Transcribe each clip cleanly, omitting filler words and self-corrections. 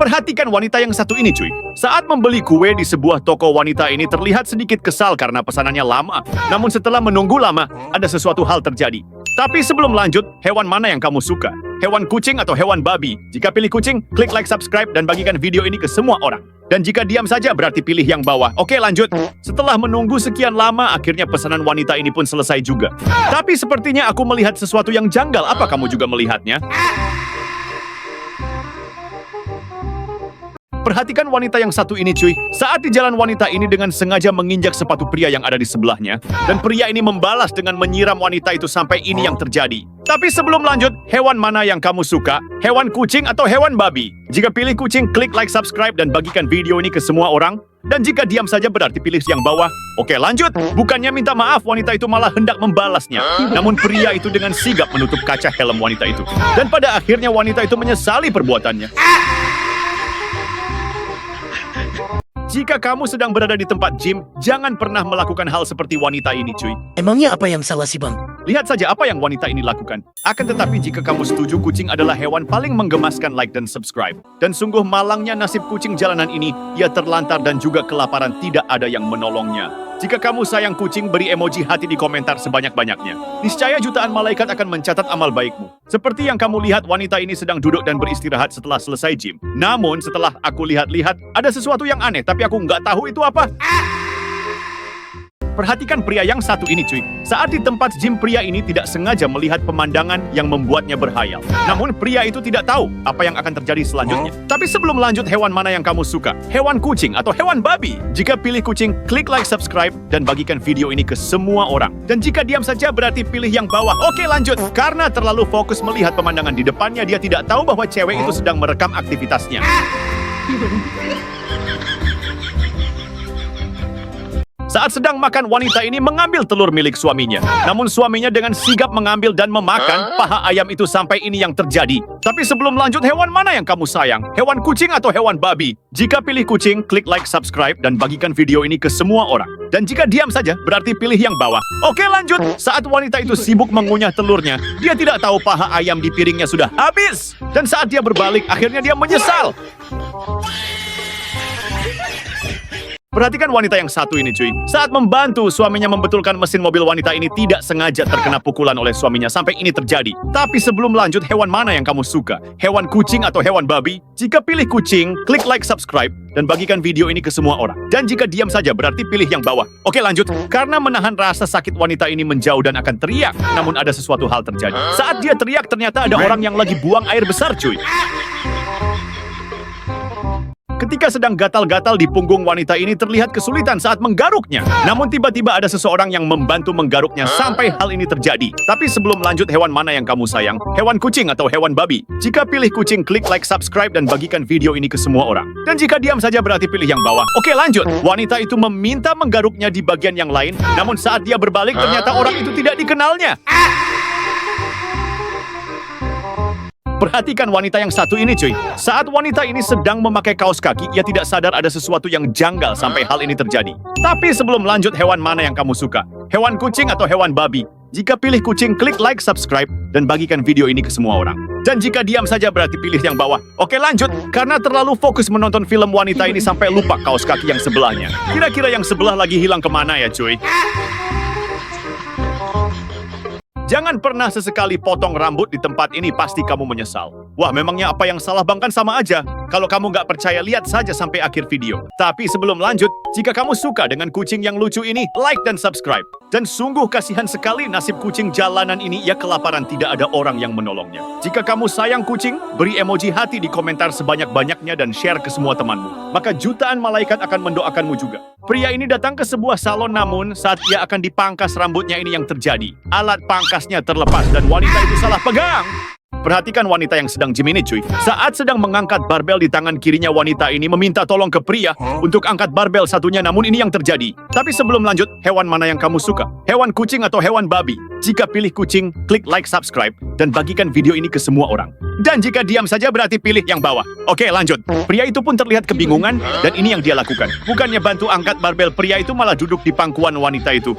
Perhatikan wanita yang satu ini cuy. Saat membeli kue di sebuah toko, wanita ini terlihat sedikit kesal karena pesanannya lama. Namun setelah menunggu lama, ada sesuatu hal terjadi. Tapi sebelum lanjut, hewan mana yang kamu suka? Hewan kucing atau hewan babi? Jika pilih kucing, klik like, subscribe, dan bagikan video ini ke semua orang. Dan jika diam saja, berarti pilih yang bawah. Oke, lanjut. Setelah menunggu sekian lama, akhirnya pesanan wanita ini pun selesai juga. Tapi sepertinya aku melihat sesuatu yang janggal. Apa kamu juga melihatnya? Perhatikan wanita yang satu ini cuy. Saat di jalan, wanita ini dengan sengaja menginjak sepatu pria yang ada di sebelahnya. Dan pria ini membalas dengan menyiram wanita itu sampai ini yang terjadi. Tapi sebelum lanjut, hewan mana yang kamu suka? Hewan kucing atau hewan babi? Jika pilih kucing, klik like, subscribe, dan bagikan video ini ke semua orang. Dan jika diam saja, berarti pilih yang bawah. Oke, lanjut. Bukannya minta maaf, wanita itu malah hendak membalasnya. Namun pria itu dengan sigap menutup kaca helm wanita itu. Dan pada akhirnya wanita itu menyesali perbuatannya. Jika kamu sedang berada di tempat gym, jangan pernah melakukan hal seperti wanita ini cuy. Emangnya apa yang salah sih bang? Lihat saja apa yang wanita ini lakukan. Akan tetapi jika kamu setuju kucing adalah hewan paling menggemaskan, like dan subscribe. Dan sungguh malangnya nasib kucing jalanan ini, ia terlantar dan juga kelaparan, tidak ada yang menolongnya. Jika kamu sayang kucing, beri emoji hati di komentar sebanyak-banyaknya. Niscaya jutaan malaikat akan mencatat amal baikmu. Seperti yang kamu lihat, wanita ini sedang duduk dan beristirahat setelah selesai gym. Namun setelah aku lihat-lihat, ada sesuatu yang aneh, tapi aku nggak tahu itu apa. Perhatikan pria yang satu ini cuy. Saat di tempat gym, pria ini tidak sengaja melihat pemandangan yang membuatnya berhayal. Namun pria itu tidak tahu apa yang akan terjadi selanjutnya. Tapi sebelum lanjut, hewan mana yang kamu suka? Hewan kucing atau hewan babi? Jika pilih kucing, klik like, subscribe, dan bagikan video ini ke semua orang. Dan jika diam saja, berarti pilih yang bawah. Oke, lanjut. Karena terlalu fokus melihat pemandangan di depannya, dia tidak tahu bahwa cewek itu sedang merekam aktivitasnya. Saat sedang makan, wanita ini mengambil telur milik suaminya. Namun suaminya dengan sigap mengambil dan memakan paha ayam itu sampai ini yang terjadi. Tapi sebelum lanjut, hewan mana yang kamu sayang? Hewan kucing atau hewan babi? Jika pilih kucing, klik like, subscribe, dan bagikan video ini ke semua orang. Dan jika diam saja, berarti pilih yang bawah. Oke, lanjut. Saat wanita itu sibuk mengunyah telurnya, dia tidak tahu paha ayam di piringnya sudah habis. Dan saat dia berbalik, akhirnya dia menyesal. Perhatikan wanita yang satu ini cuy. Saat membantu suaminya membetulkan mesin mobil, wanita ini tidak sengaja terkena pukulan oleh suaminya sampai ini terjadi. Tapi sebelum lanjut, hewan mana yang kamu suka? Hewan kucing atau hewan babi? Jika pilih kucing, klik like, subscribe, dan bagikan video ini ke semua orang. Dan jika diam saja, berarti pilih yang bawah. Oke, lanjut. Karena menahan rasa sakit, wanita ini menjauh dan akan teriak. Namun ada sesuatu hal terjadi. Saat dia teriak, ternyata ada orang yang lagi buang air besar cuy. Ketika sedang gatal-gatal di punggung, wanita ini terlihat kesulitan saat menggaruknya. Namun tiba-tiba ada seseorang yang membantu menggaruknya sampai hal ini terjadi. Tapi sebelum lanjut, hewan mana yang kamu sayang? Hewan kucing atau hewan babi? Jika pilih kucing, klik like, subscribe, dan bagikan video ini ke semua orang. Dan jika diam saja, berarti pilih yang bawah. Oke, lanjut. Wanita itu meminta menggaruknya di bagian yang lain. Namun saat dia berbalik, ternyata orang itu tidak dikenalnya. Perhatikan wanita yang satu ini cuy. Saat wanita ini sedang memakai kaos kaki, ia tidak sadar ada sesuatu yang janggal sampai hal ini terjadi. Tapi sebelum lanjut, hewan mana yang kamu suka? Hewan kucing atau hewan babi? Jika pilih kucing, klik like, subscribe, dan bagikan video ini ke semua orang. Dan jika diam saja, berarti pilih yang bawah. Oke, lanjut. Karena terlalu fokus menonton film, wanita ini sampai lupa kaos kaki yang sebelahnya. Kira-kira yang sebelah lagi hilang kemana ya cuy? Jangan pernah sesekali potong rambut di tempat ini, pasti kamu menyesal. Wah, memangnya apa yang salah bang? Kan sama aja. Kalau kamu nggak percaya, lihat saja sampai akhir video. Tapi sebelum lanjut, jika kamu suka dengan kucing yang lucu ini, like dan subscribe. Dan sungguh kasihan sekali nasib kucing jalanan ini, ia kelaparan, tidak ada orang yang menolongnya. Jika kamu sayang kucing, beri emoji hati di komentar sebanyak-banyaknya dan share ke semua temanmu. Maka jutaan malaikat akan mendoakanmu juga. Pria ini datang ke sebuah salon, namun saat ia akan dipangkas rambutnya ini yang terjadi. Alat pangkasnya terlepas dan wanita itu salah pegang. Perhatikan wanita yang sedang gym ini cuy. Saat sedang mengangkat barbel di tangan kirinya, wanita ini meminta tolong ke pria untuk angkat barbel satunya, namun ini yang terjadi. Tapi sebelum lanjut, hewan mana yang kamu suka? Hewan kucing atau hewan babi? Jika pilih kucing, klik like, subscribe, dan bagikan video ini ke semua orang. Dan jika diam saja, berarti pilih yang bawah. Oke, lanjut. Pria itu pun terlihat kebingungan, dan ini yang dia lakukan. Bukannya bantu angkat barbel, pria itu malah duduk di pangkuan wanita itu.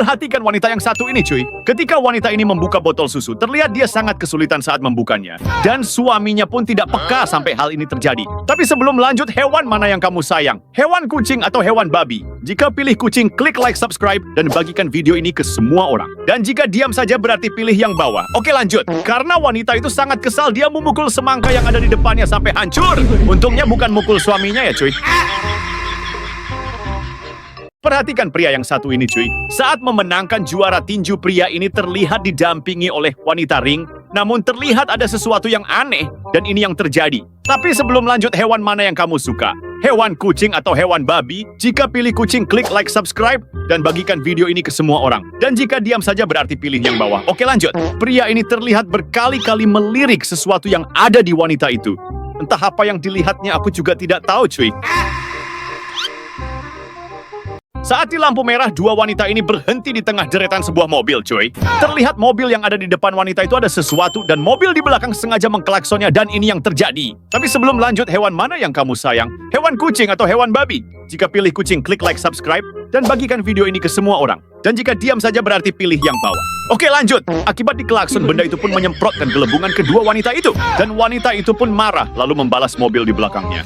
Perhatikan wanita yang satu ini cuy. Ketika wanita ini membuka botol susu, terlihat dia sangat kesulitan saat membukanya. Dan suaminya pun tidak peka sampai hal ini terjadi. Tapi sebelum lanjut, hewan mana yang kamu sayang? Hewan kucing atau hewan babi? Jika pilih kucing, klik like, subscribe, dan bagikan video ini ke semua orang. Dan jika diam saja berarti pilih yang bawah. Oke lanjut. Karena wanita itu sangat kesal, dia memukul semangka yang ada di depannya sampai hancur. Untungnya bukan mukul suaminya ya cuy. Perhatikan pria yang satu ini cuy. Saat memenangkan juara tinju, pria ini terlihat didampingi oleh wanita ring. Namun terlihat ada sesuatu yang aneh dan ini yang terjadi. Tapi sebelum lanjut, hewan mana yang kamu suka? Hewan kucing atau hewan babi? Jika pilih kucing, klik like, subscribe, dan bagikan video ini ke semua orang. Dan jika diam saja berarti pilih yang bawah. Oke lanjut. Pria ini terlihat berkali-kali melirik sesuatu yang ada di wanita itu. Entah apa yang dilihatnya, aku juga tidak tahu cuy. Saat di lampu merah, dua wanita ini berhenti di tengah deretan sebuah mobil, cuy. Terlihat mobil yang ada di depan wanita itu ada sesuatu dan mobil di belakang sengaja mengklaksonnya dan ini yang terjadi. Tapi sebelum lanjut, hewan mana yang kamu sayang? Hewan kucing atau hewan babi? Jika pilih kucing, klik like, subscribe, dan bagikan video ini ke semua orang. Dan jika diam saja berarti pilih yang bawah. Oke lanjut. Akibat diklakson, benda itu pun menyemprotkan gelembungan kedua wanita itu. Dan wanita itu pun marah lalu membalas mobil di belakangnya.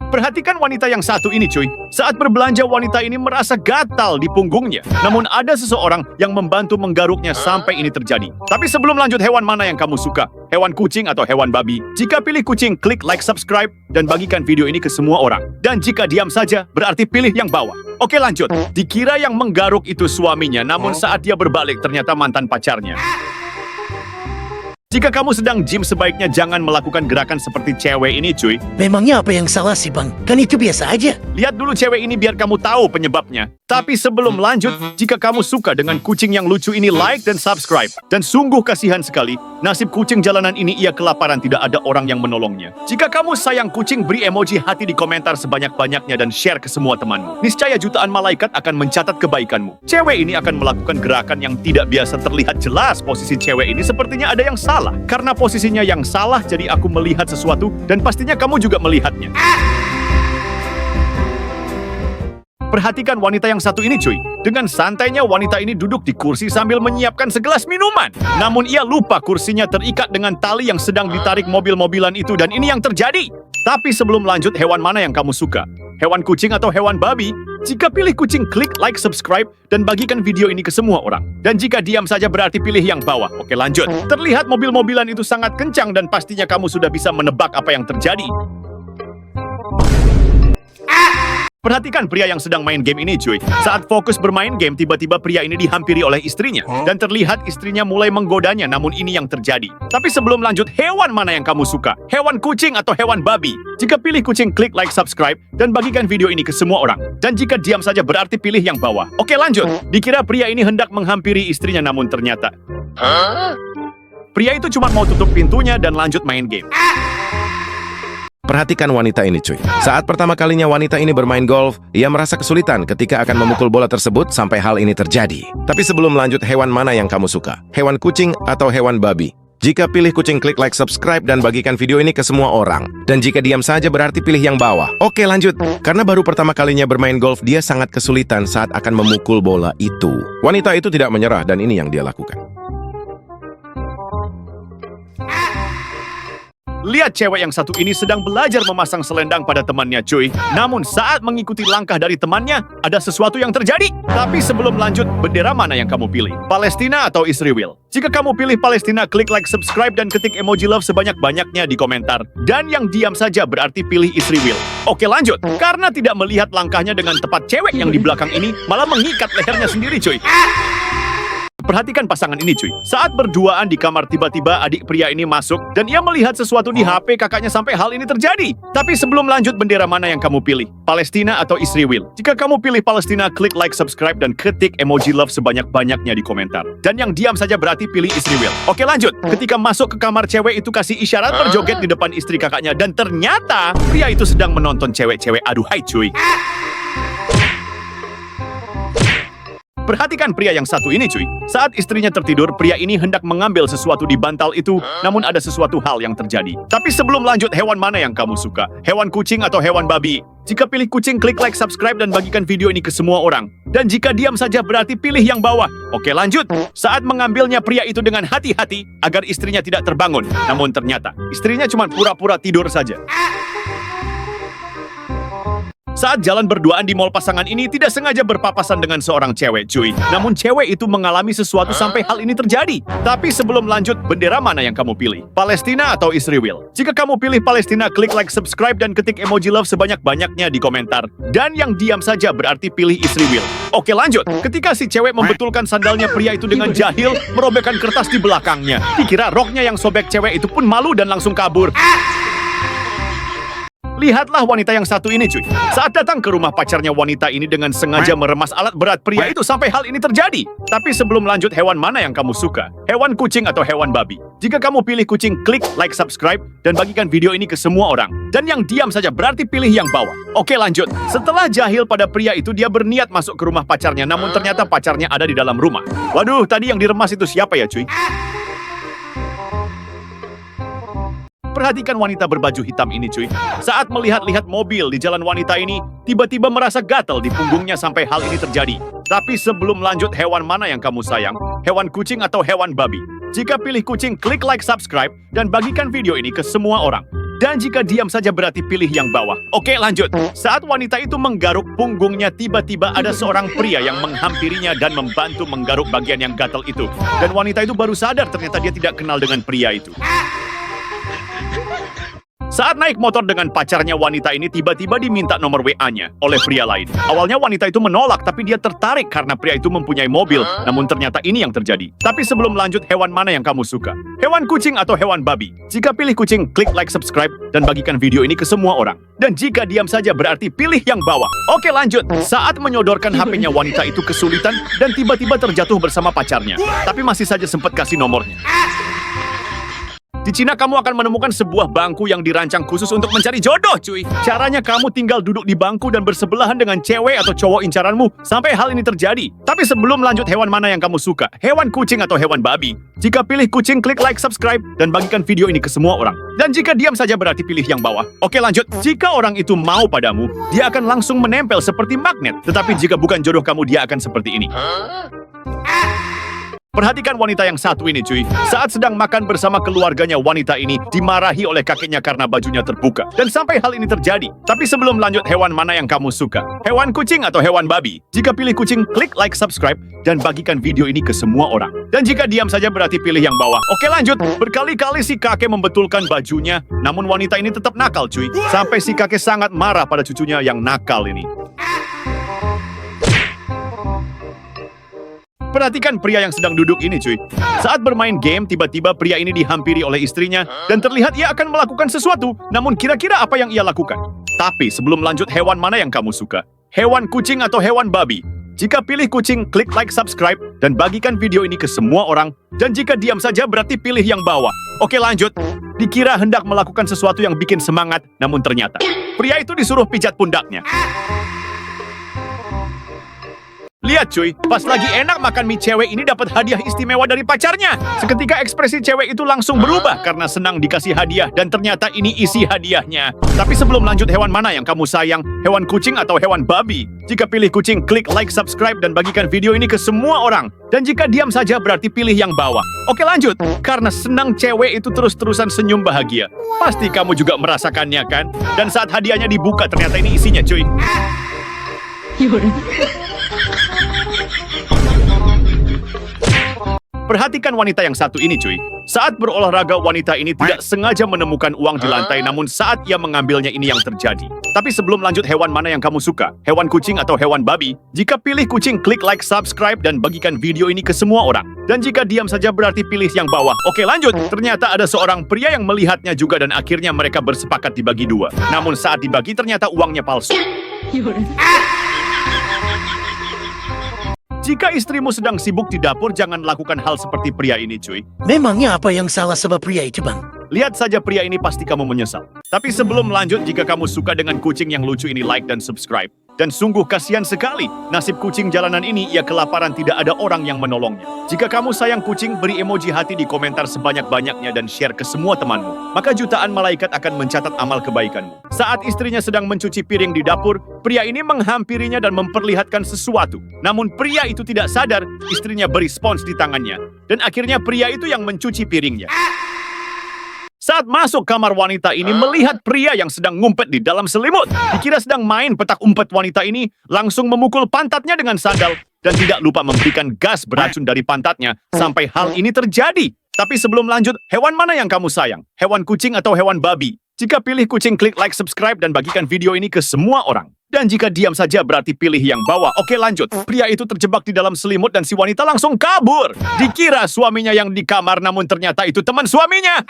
Perhatikan wanita yang satu ini cuy. Saat berbelanja, wanita ini merasa gatal di punggungnya. Namun ada seseorang yang membantu menggaruknya sampai ini terjadi. Tapi sebelum lanjut, hewan mana yang kamu suka? Hewan kucing atau hewan babi? Jika pilih kucing, klik like, subscribe, dan bagikan video ini ke semua orang. Dan jika diam saja, berarti pilih yang bawah. Oke lanjut. Dikira yang menggaruk itu suaminya, namun saat dia berbalik ternyata mantan pacarnya. Jika kamu sedang gym, sebaiknya jangan melakukan gerakan seperti cewek ini cuy. Memangnya apa yang salah sih bang? Kan itu biasa aja. Lihat dulu cewek ini biar kamu tahu penyebabnya. Tapi sebelum lanjut, jika kamu suka dengan kucing yang lucu ini, like dan subscribe. Dan sungguh kasihan sekali, nasib kucing jalanan ini, ia kelaparan, tidak ada orang yang menolongnya. Jika kamu sayang kucing, beri emoji hati di komentar sebanyak-banyaknya dan share ke semua temanmu. Niscaya jutaan malaikat akan mencatat kebaikanmu. Cewek ini akan melakukan gerakan yang tidak biasa, terlihat jelas posisi cewek ini sepertinya ada yang salah. Karena posisinya yang salah, jadi aku melihat sesuatu dan pastinya kamu juga melihatnya. Perhatikan wanita yang satu ini cuy. Dengan santainya wanita ini duduk di kursi sambil menyiapkan segelas minuman. Namun ia lupa kursinya terikat dengan tali yang sedang ditarik mobil-mobilan itu dan ini yang terjadi. Tapi sebelum lanjut, hewan mana yang kamu suka? Hewan kucing atau hewan babi? Jika pilih kucing, klik like, subscribe, dan bagikan video ini ke semua orang. Dan jika diam saja berarti pilih yang bawah. Oke lanjut. Terlihat mobil-mobilan itu sangat kencang dan pastinya kamu sudah bisa menebak apa yang terjadi. Perhatikan pria yang sedang main game ini cuy. Saat fokus bermain game, tiba-tiba pria ini dihampiri oleh istrinya. Dan terlihat istrinya mulai menggodanya, namun ini yang terjadi. Tapi sebelum lanjut, hewan mana yang kamu suka? Hewan kucing atau hewan babi? Jika pilih kucing, klik like, subscribe, dan bagikan video ini ke semua orang. Dan jika diam saja berarti pilih yang bawah. Oke lanjut. Dikira pria ini hendak menghampiri istrinya, namun ternyata pria itu cuma mau tutup pintunya dan lanjut main game. Perhatikan wanita ini cuy. Saat pertama kalinya wanita ini bermain golf, ia merasa kesulitan ketika akan memukul bola tersebut sampai hal ini terjadi. Tapi sebelum lanjut, hewan mana yang kamu suka? Hewan kucing atau hewan babi? Jika pilih kucing, klik like, subscribe, dan bagikan video ini ke semua orang. Dan jika diam saja berarti pilih yang bawah. Oke lanjut. Karena baru pertama kalinya bermain golf, dia sangat kesulitan saat akan memukul bola itu. Wanita itu tidak menyerah dan ini yang dia lakukan. Lihat cewek yang satu ini sedang belajar memasang selendang pada temannya cuy. Namun saat mengikuti langkah dari temannya, ada sesuatu yang terjadi. Tapi sebelum lanjut, bendera mana yang kamu pilih? Palestina atau Israel? Jika kamu pilih Palestina, klik like, subscribe, dan ketik emoji love sebanyak-banyaknya di komentar. Dan yang diam saja berarti pilih Israel. Oke lanjut. Karena tidak melihat langkahnya dengan tepat, cewek yang di belakang ini malah mengikat lehernya sendiri cuy. Perhatikan pasangan ini cuy. Saat berduaan di kamar, tiba-tiba adik pria ini masuk dan ia melihat sesuatu di HP kakaknya sampai hal ini terjadi. Tapi sebelum lanjut, bendera mana yang kamu pilih? Palestina atau Israel? Jika kamu pilih Palestina, klik like, subscribe, dan ketik emoji love sebanyak-banyaknya di komentar. Dan yang diam saja berarti pilih Israel. Oke lanjut. Ketika masuk ke kamar, cewek itu kasih isyarat berjoget di depan istri kakaknya dan ternyata pria itu sedang menonton cewek-cewek aduhai cuy. Perhatikan pria yang satu ini cuy. Saat istrinya tertidur, pria ini hendak mengambil sesuatu di bantal itu, namun ada sesuatu hal yang terjadi. Tapi sebelum lanjut, hewan mana yang kamu suka? Hewan kucing atau hewan babi? Jika pilih kucing, klik like, subscribe, dan bagikan video ini ke semua orang. Dan jika diam saja, berarti pilih yang bawah. Oke, lanjut. Saat mengambilnya, pria itu dengan hati-hati agar istrinya tidak terbangun. Namun ternyata, istrinya cuma pura-pura tidur saja. Saat jalan berduaan di mall, pasangan ini tidak sengaja berpapasan dengan seorang cewek, cuy. Namun cewek itu mengalami sesuatu sampai hal ini terjadi. Tapi sebelum lanjut, bendera mana yang kamu pilih? Palestina atau Israel? Jika kamu pilih Palestina, klik like, subscribe, dan ketik emoji love sebanyak-banyaknya di komentar. Dan yang diam saja berarti pilih Israel. Oke, lanjut. Ketika si cewek membetulkan sandalnya, pria itu dengan jahil merobekkan kertas di belakangnya. Dikira roknya yang sobek, cewek itu pun malu dan langsung kabur. Lihatlah wanita yang satu ini cuy. Saat datang ke rumah pacarnya, wanita ini dengan sengaja meremas alat berat pria itu sampai hal ini terjadi. Tapi sebelum lanjut, hewan mana yang kamu suka? Hewan kucing atau hewan babi? Jika kamu pilih kucing, klik like, subscribe, dan bagikan video ini ke semua orang. Dan yang diam saja berarti pilih yang bawah. Oke, lanjut. Setelah jahil pada pria itu, dia berniat masuk ke rumah pacarnya, namun ternyata pacarnya ada di dalam rumah. Waduh, tadi yang diremas itu siapa ya cuy? Perhatikan wanita berbaju hitam ini cuy. Saat melihat-lihat mobil di jalan, wanita ini tiba-tiba merasa gatal di punggungnya sampai hal ini terjadi. Tapi sebelum lanjut, hewan mana yang kamu sayang? Hewan kucing atau hewan babi? Jika pilih kucing, klik like, subscribe, dan bagikan video ini ke semua orang. Dan jika diam saja berarti pilih yang bawah. Oke, lanjut. Saat wanita itu menggaruk punggungnya, tiba-tiba ada seorang pria yang menghampirinya dan membantu menggaruk bagian yang gatal itu. Dan wanita itu baru sadar ternyata dia tidak kenal dengan pria itu. Saat naik motor dengan pacarnya, wanita ini tiba-tiba diminta nomor WA-nya oleh pria lain. Awalnya wanita itu menolak, tapi dia tertarik karena pria itu mempunyai mobil. Namun ternyata ini yang terjadi. Tapi sebelum lanjut, hewan mana yang kamu suka? Hewan kucing atau hewan babi? Jika pilih kucing, klik like, subscribe, dan bagikan video ini ke semua orang. Dan jika diam saja berarti pilih yang bawah. Oke, lanjut. Saat menyodorkan HP-nya, wanita itu kesulitan dan tiba-tiba terjatuh bersama pacarnya. Tapi masih saja sempat kasih nomornya. Di Cina, kamu akan menemukan sebuah bangku yang dirancang khusus untuk mencari jodoh, cuy. Caranya, kamu tinggal duduk di bangku dan bersebelahan dengan cewek atau cowok incaranmu sampai hal ini terjadi. Tapi sebelum lanjut, hewan mana yang kamu suka? Hewan kucing atau hewan babi? Jika pilih kucing, klik like, subscribe, dan bagikan video ini ke semua orang. Dan jika diam saja berarti pilih yang bawah. Oke, lanjut. Jika orang itu mau padamu, dia akan langsung menempel seperti magnet. Tetapi jika bukan jodoh kamu, dia akan seperti ini. Perhatikan wanita yang satu ini cuy. Saat sedang makan bersama keluarganya, wanita ini dimarahi oleh kakeknya karena bajunya terbuka. Dan sampai hal ini terjadi. Tapi sebelum lanjut, hewan mana yang kamu suka? Hewan kucing atau hewan babi? Jika pilih kucing, klik like, subscribe, dan bagikan video ini ke semua orang. Dan jika diam saja berarti pilih yang bawah. Oke, lanjut. Berkali-kali si kakek membetulkan bajunya, namun wanita ini tetap nakal cuy. Sampai si kakek sangat marah pada cucunya yang nakal ini. Perhatikan pria yang sedang duduk ini cuy. Saat bermain game, tiba-tiba pria ini dihampiri oleh istrinya dan terlihat ia akan melakukan sesuatu. Namun kira-kira apa yang ia lakukan? Tapi sebelum lanjut, hewan mana yang kamu suka? Hewan kucing atau hewan babi? Jika pilih kucing, klik like, subscribe, dan bagikan video ini ke semua orang. Dan jika diam saja berarti pilih yang bawah. Oke, lanjut. Dikira hendak melakukan sesuatu yang bikin semangat, namun ternyata pria itu disuruh pijat pundaknya. Lihat cuy, pas lagi enak makan mie, cewek ini dapat hadiah istimewa dari pacarnya. Seketika ekspresi cewek itu langsung berubah karena senang dikasih hadiah dan ternyata ini isi hadiahnya. Tapi sebelum lanjut, hewan mana yang kamu sayang? Hewan kucing atau hewan babi? Jika pilih kucing, klik like, subscribe, dan bagikan video ini ke semua orang. Dan jika diam saja berarti pilih yang bawah. Oke, lanjut. Karena senang, cewek itu terus-terusan senyum bahagia. Pasti kamu juga merasakannya kan? Dan saat hadiahnya dibuka ternyata ini isinya cuy. Perhatikan wanita yang satu ini cuy. Saat berolahraga, wanita ini tidak sengaja menemukan uang di lantai, namun saat ia mengambilnya ini yang terjadi. Tapi sebelum lanjut, hewan mana yang kamu suka? Hewan kucing atau hewan babi? Jika pilih kucing, klik like, subscribe, dan bagikan video ini ke semua orang. Dan jika diam saja berarti pilih yang bawah. Oke, lanjut. Ternyata ada seorang pria yang melihatnya juga dan akhirnya mereka bersepakat dibagi dua. Namun saat dibagi ternyata uangnya palsu. Jika istrimu sedang sibuk di dapur, jangan lakukan hal seperti pria ini cuy. Memangnya apa yang salah sama pria itu, Bang? Lihat saja pria ini, pasti kamu menyesal. Tapi sebelum lanjut, jika kamu suka dengan kucing yang lucu ini, like dan subscribe. Dan sungguh kasihan sekali, nasib kucing jalanan ini ia kelaparan tidak ada orang yang menolongnya. Jika kamu sayang kucing, beri emoji hati di komentar sebanyak-banyaknya dan share ke semua temanmu. Maka jutaan malaikat akan mencatat amal kebaikanmu. Saat istrinya sedang mencuci piring di dapur, pria ini menghampirinya dan memperlihatkan sesuatu. Namun pria itu tidak sadar, istrinya beri spons di tangannya. Dan akhirnya pria itu yang mencuci piringnya. Saat masuk kamar wanita ini melihat pria yang sedang ngumpet di dalam selimut. Dikira sedang main petak umpet, wanita ini langsung memukul pantatnya dengan sandal dan tidak lupa memberikan gas beracun dari pantatnya sampai hal ini terjadi. Tapi sebelum lanjut, hewan mana yang kamu sayang? Hewan kucing atau hewan babi? Jika pilih kucing, klik like, subscribe, dan bagikan video ini ke semua orang. Dan jika diam saja berarti pilih yang bawah. Oke lanjut. Pria itu terjebak di dalam selimut dan si wanita langsung kabur. Dikira suaminya yang di kamar namun ternyata itu teman suaminya.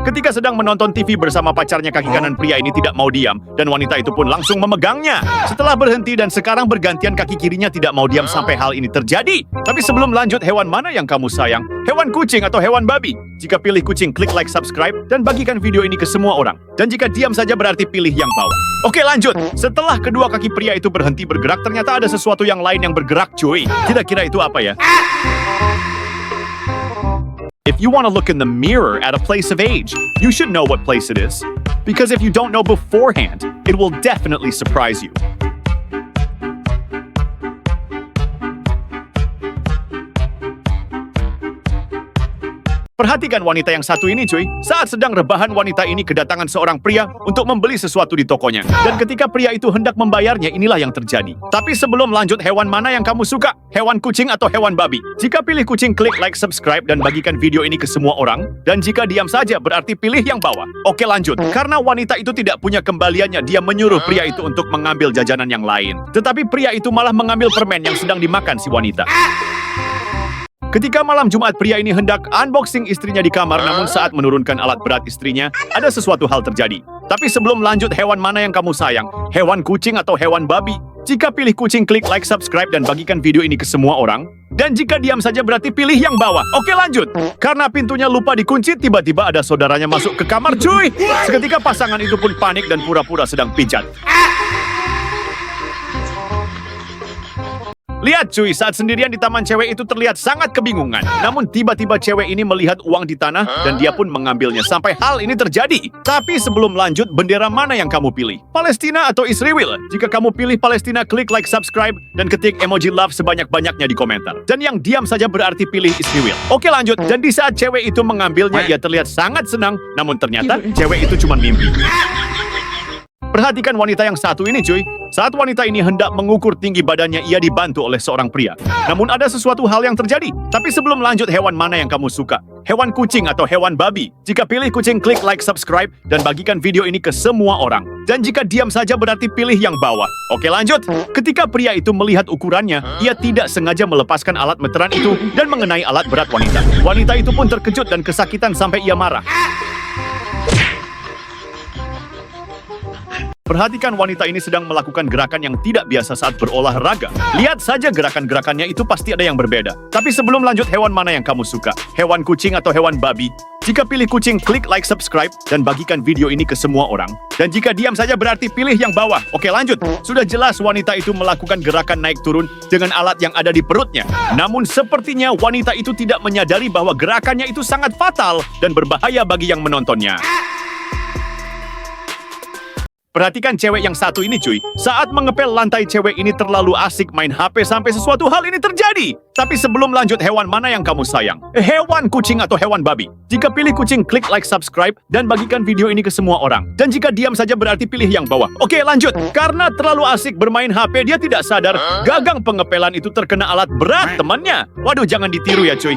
Ketika sedang menonton TV bersama pacarnya, kaki kanan pria ini tidak mau diam dan wanita itu pun langsung memegangnya. Setelah berhenti dan sekarang bergantian, kaki kirinya tidak mau diam sampai hal ini terjadi. Tapi sebelum lanjut, hewan mana yang kamu sayang? Hewan kucing atau hewan babi? Jika pilih kucing, klik like, subscribe, dan bagikan video ini ke semua orang. Dan jika diam saja berarti pilih yang bawah. Oke lanjut. Setelah kedua kaki pria itu berhenti bergerak, ternyata ada sesuatu yang lain yang bergerak, cuy. Kira-kira itu apa ya? If you want to look in the mirror at a place of age, you should know what place it is. Because if you don't know beforehand, it will definitely surprise you. Perhatikan wanita yang satu ini, cuy. Saat sedang rebahan, wanita ini kedatangan seorang pria untuk membeli sesuatu di tokonya. Dan ketika pria itu hendak membayarnya, inilah yang terjadi. Tapi sebelum lanjut, hewan mana yang kamu suka? Hewan kucing atau hewan babi? Jika pilih kucing, klik like, subscribe, dan bagikan video ini ke semua orang. Dan jika diam saja, berarti pilih yang bawah. Oke lanjut. Karena wanita itu tidak punya kembaliannya, dia menyuruh pria itu untuk mengambil jajanan yang lain. Tetapi pria itu malah mengambil permen yang sedang dimakan si wanita. Ketika malam Jumat, pria ini hendak unboxing istrinya di kamar, namun saat menurunkan alat berat istrinya, ada sesuatu hal terjadi. Tapi sebelum lanjut, hewan mana yang kamu sayang? Hewan kucing atau hewan babi? Jika pilih kucing, klik like, subscribe, dan bagikan video ini ke semua orang. Dan jika diam saja berarti pilih yang bawah. Oke lanjut. Karena pintunya lupa dikunci, tiba-tiba ada saudaranya masuk ke kamar, cuy. Seketika pasangan itu pun panik dan pura-pura sedang pijat. Lihat cuy, saat sendirian di taman, cewek itu terlihat sangat kebingungan. Namun tiba-tiba cewek ini melihat uang di tanah dan dia pun mengambilnya sampai hal ini terjadi. Tapi sebelum lanjut, bendera mana yang kamu pilih? Palestina atau Israel? Jika kamu pilih Palestina, klik like, subscribe, dan ketik emoji love sebanyak-banyaknya di komentar. Dan yang diam saja berarti pilih Israel. Oke lanjut, dan di saat cewek itu mengambilnya, ia terlihat sangat senang. Namun ternyata cewek itu cuma mimpi. Perhatikan wanita yang satu ini, cuy. Saat wanita ini hendak mengukur tinggi badannya, ia dibantu oleh seorang pria. Namun ada sesuatu hal yang terjadi. Tapi sebelum lanjut, hewan mana yang kamu suka? Hewan kucing atau hewan babi? Jika pilih kucing, klik like, subscribe, dan bagikan video ini ke semua orang. Dan jika diam saja berarti pilih yang bawah. Oke lanjut. Ketika pria itu melihat ukurannya, ia tidak sengaja melepaskan alat meteran itu dan mengenai alat berat wanita. Wanita itu pun terkejut dan kesakitan sampai ia marah. Perhatikan wanita ini sedang melakukan gerakan yang tidak biasa saat berolahraga. Lihat saja gerakan-gerakannya itu pasti ada yang berbeda. Tapi sebelum lanjut, hewan mana yang kamu suka? Hewan kucing atau hewan babi? Jika pilih kucing, klik like, subscribe, dan bagikan video ini ke semua orang. Dan jika diam saja berarti pilih yang bawah. Oke lanjut. Sudah jelas wanita itu melakukan gerakan naik turun dengan alat yang ada di perutnya. Namun sepertinya wanita itu tidak menyadari bahwa gerakannya itu sangat fatal dan berbahaya bagi yang menontonnya. Perhatikan cewek yang satu ini, cuy. Saat mengepel lantai, cewek ini terlalu asik main HP sampai sesuatu hal ini terjadi. Tapi sebelum lanjut, hewan mana yang kamu sayang? Hewan kucing atau hewan babi? Jika pilih kucing, klik like, subscribe, dan bagikan video ini ke semua orang. Dan jika diam saja berarti pilih yang bawah. Oke lanjut. Karena terlalu asik bermain HP, dia tidak sadar gagang pengepelan itu terkena alat berat temannya. Waduh, jangan ditiru ya, cuy.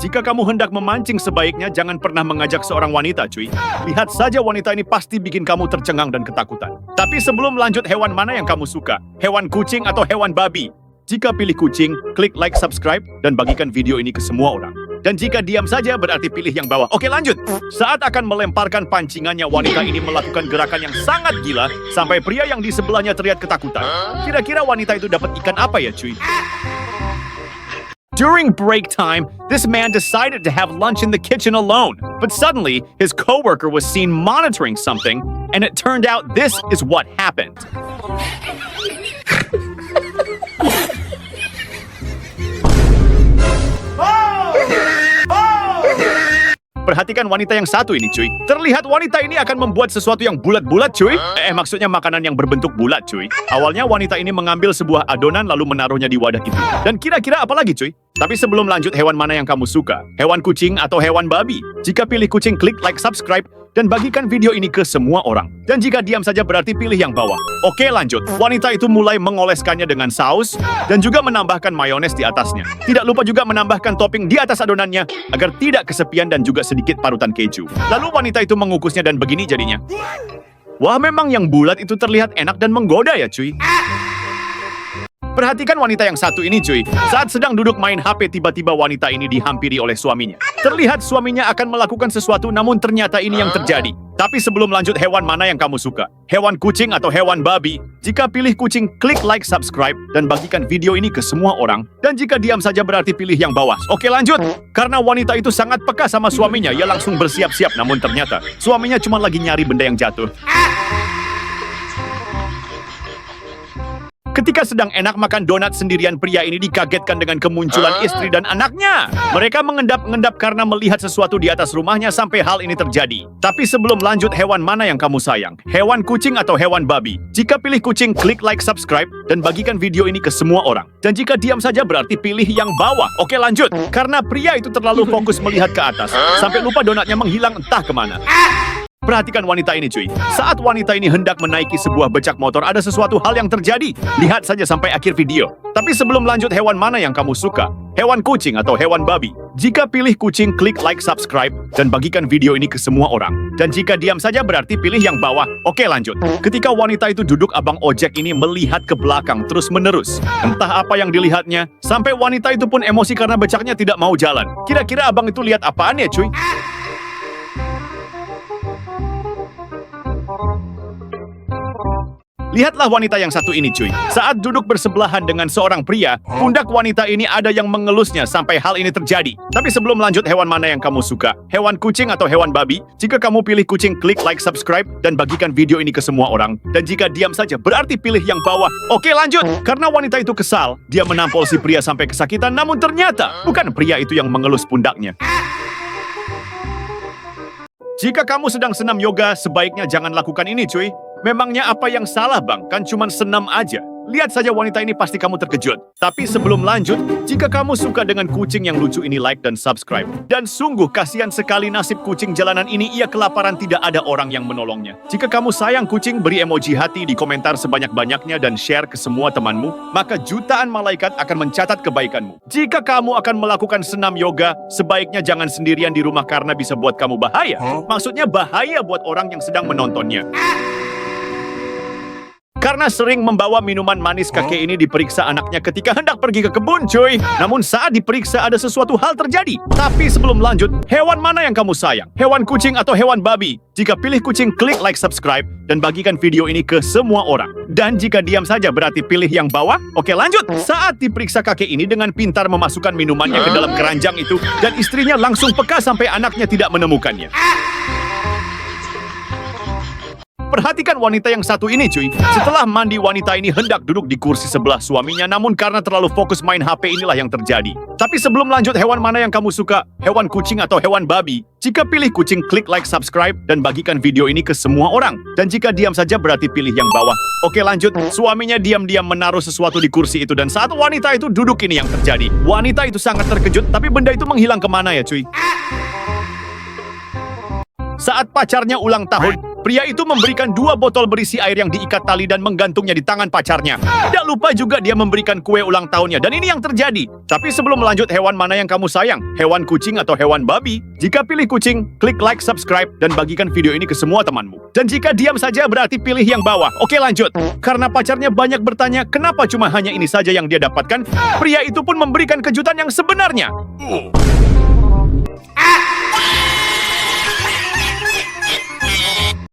Jika kamu hendak memancing, sebaiknya jangan pernah mengajak seorang wanita, cuy. Lihat saja wanita ini pasti bikin kamu tercengang dan ketakutan. Tapi sebelum lanjut, hewan mana yang kamu suka? Hewan kucing atau hewan babi? Jika pilih kucing, klik like, subscribe, dan bagikan video ini ke semua orang. Dan jika diam saja, berarti pilih yang bawah. Oke lanjut. Saat akan melemparkan pancingannya, wanita ini melakukan gerakan yang sangat gila, sampai pria yang di sebelahnya terlihat ketakutan. Kira-kira wanita itu dapat ikan apa ya, cuy? During break time, this man decided to have lunch in the kitchen alone. But suddenly, his coworker was seen monitoring something, and it turned out this is what happened. Perhatikan wanita yang satu ini, cuy. Terlihat wanita ini akan membuat sesuatu yang bulat-bulat, cuy. Maksudnya makanan yang berbentuk bulat, cuy. Awalnya wanita ini mengambil sebuah adonan lalu menaruhnya di wadah itu. Dan kira-kira apa lagi, cuy? Tapi sebelum lanjut, hewan mana yang kamu suka? Hewan kucing atau hewan babi? Jika pilih kucing, klik like, subscribe, dan bagikan video ini ke semua orang. Dan jika diam saja berarti pilih yang bawah. Oke, lanjut. Wanita itu mulai mengoleskannya dengan saus dan juga menambahkan mayones di atasnya. Tidak lupa juga menambahkan topping di atas adonannya agar tidak kesepian dan juga sedikit parutan keju. Lalu wanita itu mengukusnya dan begini jadinya. Wah, memang yang bulat itu terlihat enak dan menggoda ya, cuy. Perhatikan wanita yang satu ini, cuy. Saat sedang duduk main HP, tiba-tiba wanita ini dihampiri oleh suaminya. Terlihat suaminya akan melakukan sesuatu, namun ternyata ini yang terjadi. Tapi sebelum lanjut, hewan mana yang kamu suka? Hewan kucing atau hewan babi? Jika pilih kucing, klik like, subscribe, dan bagikan video ini ke semua orang. Dan jika diam saja berarti pilih yang bawah. Oke, lanjut. Karena wanita itu sangat peka sama suaminya, ia langsung bersiap-siap. Namun ternyata, suaminya cuma lagi nyari benda yang jatuh. Ketika sedang enak makan donat sendirian, pria ini dikagetkan dengan kemunculan istri dan anaknya. Mereka mengendap-endap karena melihat sesuatu di atas rumahnya sampai hal ini terjadi. Tapi sebelum lanjut, hewan mana yang kamu sayang? Hewan kucing atau hewan babi? Jika pilih kucing, klik like, subscribe, dan bagikan video ini ke semua orang. Dan jika diam saja berarti pilih yang bawah. Oke, lanjut. Karena pria itu terlalu fokus melihat ke atas, sampai lupa donatnya menghilang entah kemana. Perhatikan wanita ini, cuy. Saat wanita ini hendak menaiki sebuah becak motor, ada sesuatu hal yang terjadi. Lihat saja sampai akhir video. Tapi sebelum lanjut, hewan mana yang kamu suka? Hewan kucing atau hewan babi? Jika pilih kucing, klik like, subscribe, dan bagikan video ini ke semua orang. Dan jika diam saja berarti pilih yang bawah. Oke, lanjut. Ketika wanita itu duduk, abang ojek ini melihat ke belakang terus-menerus. Entah apa yang dilihatnya, sampai wanita itu pun emosi karena becaknya tidak mau jalan. Kira-kira abang itu lihat apaan ya, cuy? Lihatlah wanita yang satu ini, cuy. Saat duduk bersebelahan dengan seorang pria, pundak wanita ini ada yang mengelusnya sampai hal ini terjadi. Tapi sebelum lanjut, hewan mana yang kamu suka? Hewan kucing atau hewan babi? Jika kamu pilih kucing, klik like, subscribe, dan bagikan video ini ke semua orang. Dan jika diam saja, berarti pilih yang bawah. Oke, lanjut. Karena wanita itu kesal, dia menampol si pria sampai kesakitan, namun ternyata bukan pria itu yang mengelus pundaknya. Jika kamu sedang senam yoga, sebaiknya jangan lakukan ini, cuy. Memangnya apa yang salah, bang? Kan cuma senam aja. Lihat saja wanita ini, pasti kamu terkejut. Tapi sebelum lanjut, jika kamu suka dengan kucing yang lucu ini, like dan subscribe. Dan sungguh kasihan sekali nasib kucing jalanan ini, ia kelaparan, tidak ada orang yang menolongnya. Jika kamu sayang kucing, beri emoji hati di komentar sebanyak-banyaknya dan share ke semua temanmu, maka jutaan malaikat akan mencatat kebaikanmu. Jika kamu akan melakukan senam yoga, sebaiknya jangan sendirian di rumah karena bisa buat kamu bahaya. Maksudnya bahaya buat orang yang sedang menontonnya. Karena sering membawa minuman manis, kakek ini diperiksa anaknya ketika hendak pergi ke kebun, cuy. Namun saat diperiksa ada sesuatu hal terjadi. Tapi sebelum lanjut, hewan mana yang kamu sayang? Hewan kucing atau hewan babi? Jika pilih kucing, klik like, subscribe, dan bagikan video ini ke semua orang. Dan jika diam saja berarti pilih yang bawah. Oke, lanjut. Saat diperiksa, kakek ini dengan pintar memasukkan minumannya ke dalam keranjang itu, dan istrinya langsung peka sampai anaknya tidak menemukannya. Perhatikan wanita yang satu ini, cuy. Setelah mandi, wanita ini hendak duduk di kursi sebelah suaminya, namun karena terlalu fokus main HP inilah yang terjadi. Tapi sebelum lanjut, hewan mana yang kamu suka? Hewan kucing atau hewan babi? Jika pilih kucing, klik like, subscribe, dan bagikan video ini ke semua orang. Dan jika diam saja berarti pilih yang bawah. Oke, lanjut. Suaminya diam-diam menaruh sesuatu di kursi itu, dan saat wanita itu duduk, ini yang terjadi. Wanita itu sangat terkejut, tapi benda itu menghilang kemana ya, cuy? Saat pacarnya ulang tahun, pria itu memberikan 2 botol berisi air yang diikat tali dan menggantungnya di tangan pacarnya. Tidak lupa juga dia memberikan kue ulang tahunnya, dan ini yang terjadi. Tapi sebelum lanjut, hewan mana yang kamu sayang? Hewan kucing atau hewan babi? Jika pilih kucing, klik like, subscribe, dan bagikan video ini ke semua temanmu. Dan jika diam saja berarti pilih yang bawah. Oke, lanjut. Karena pacarnya banyak bertanya, kenapa cuma hanya ini saja yang dia dapatkan? Pria itu pun memberikan kejutan yang sebenarnya.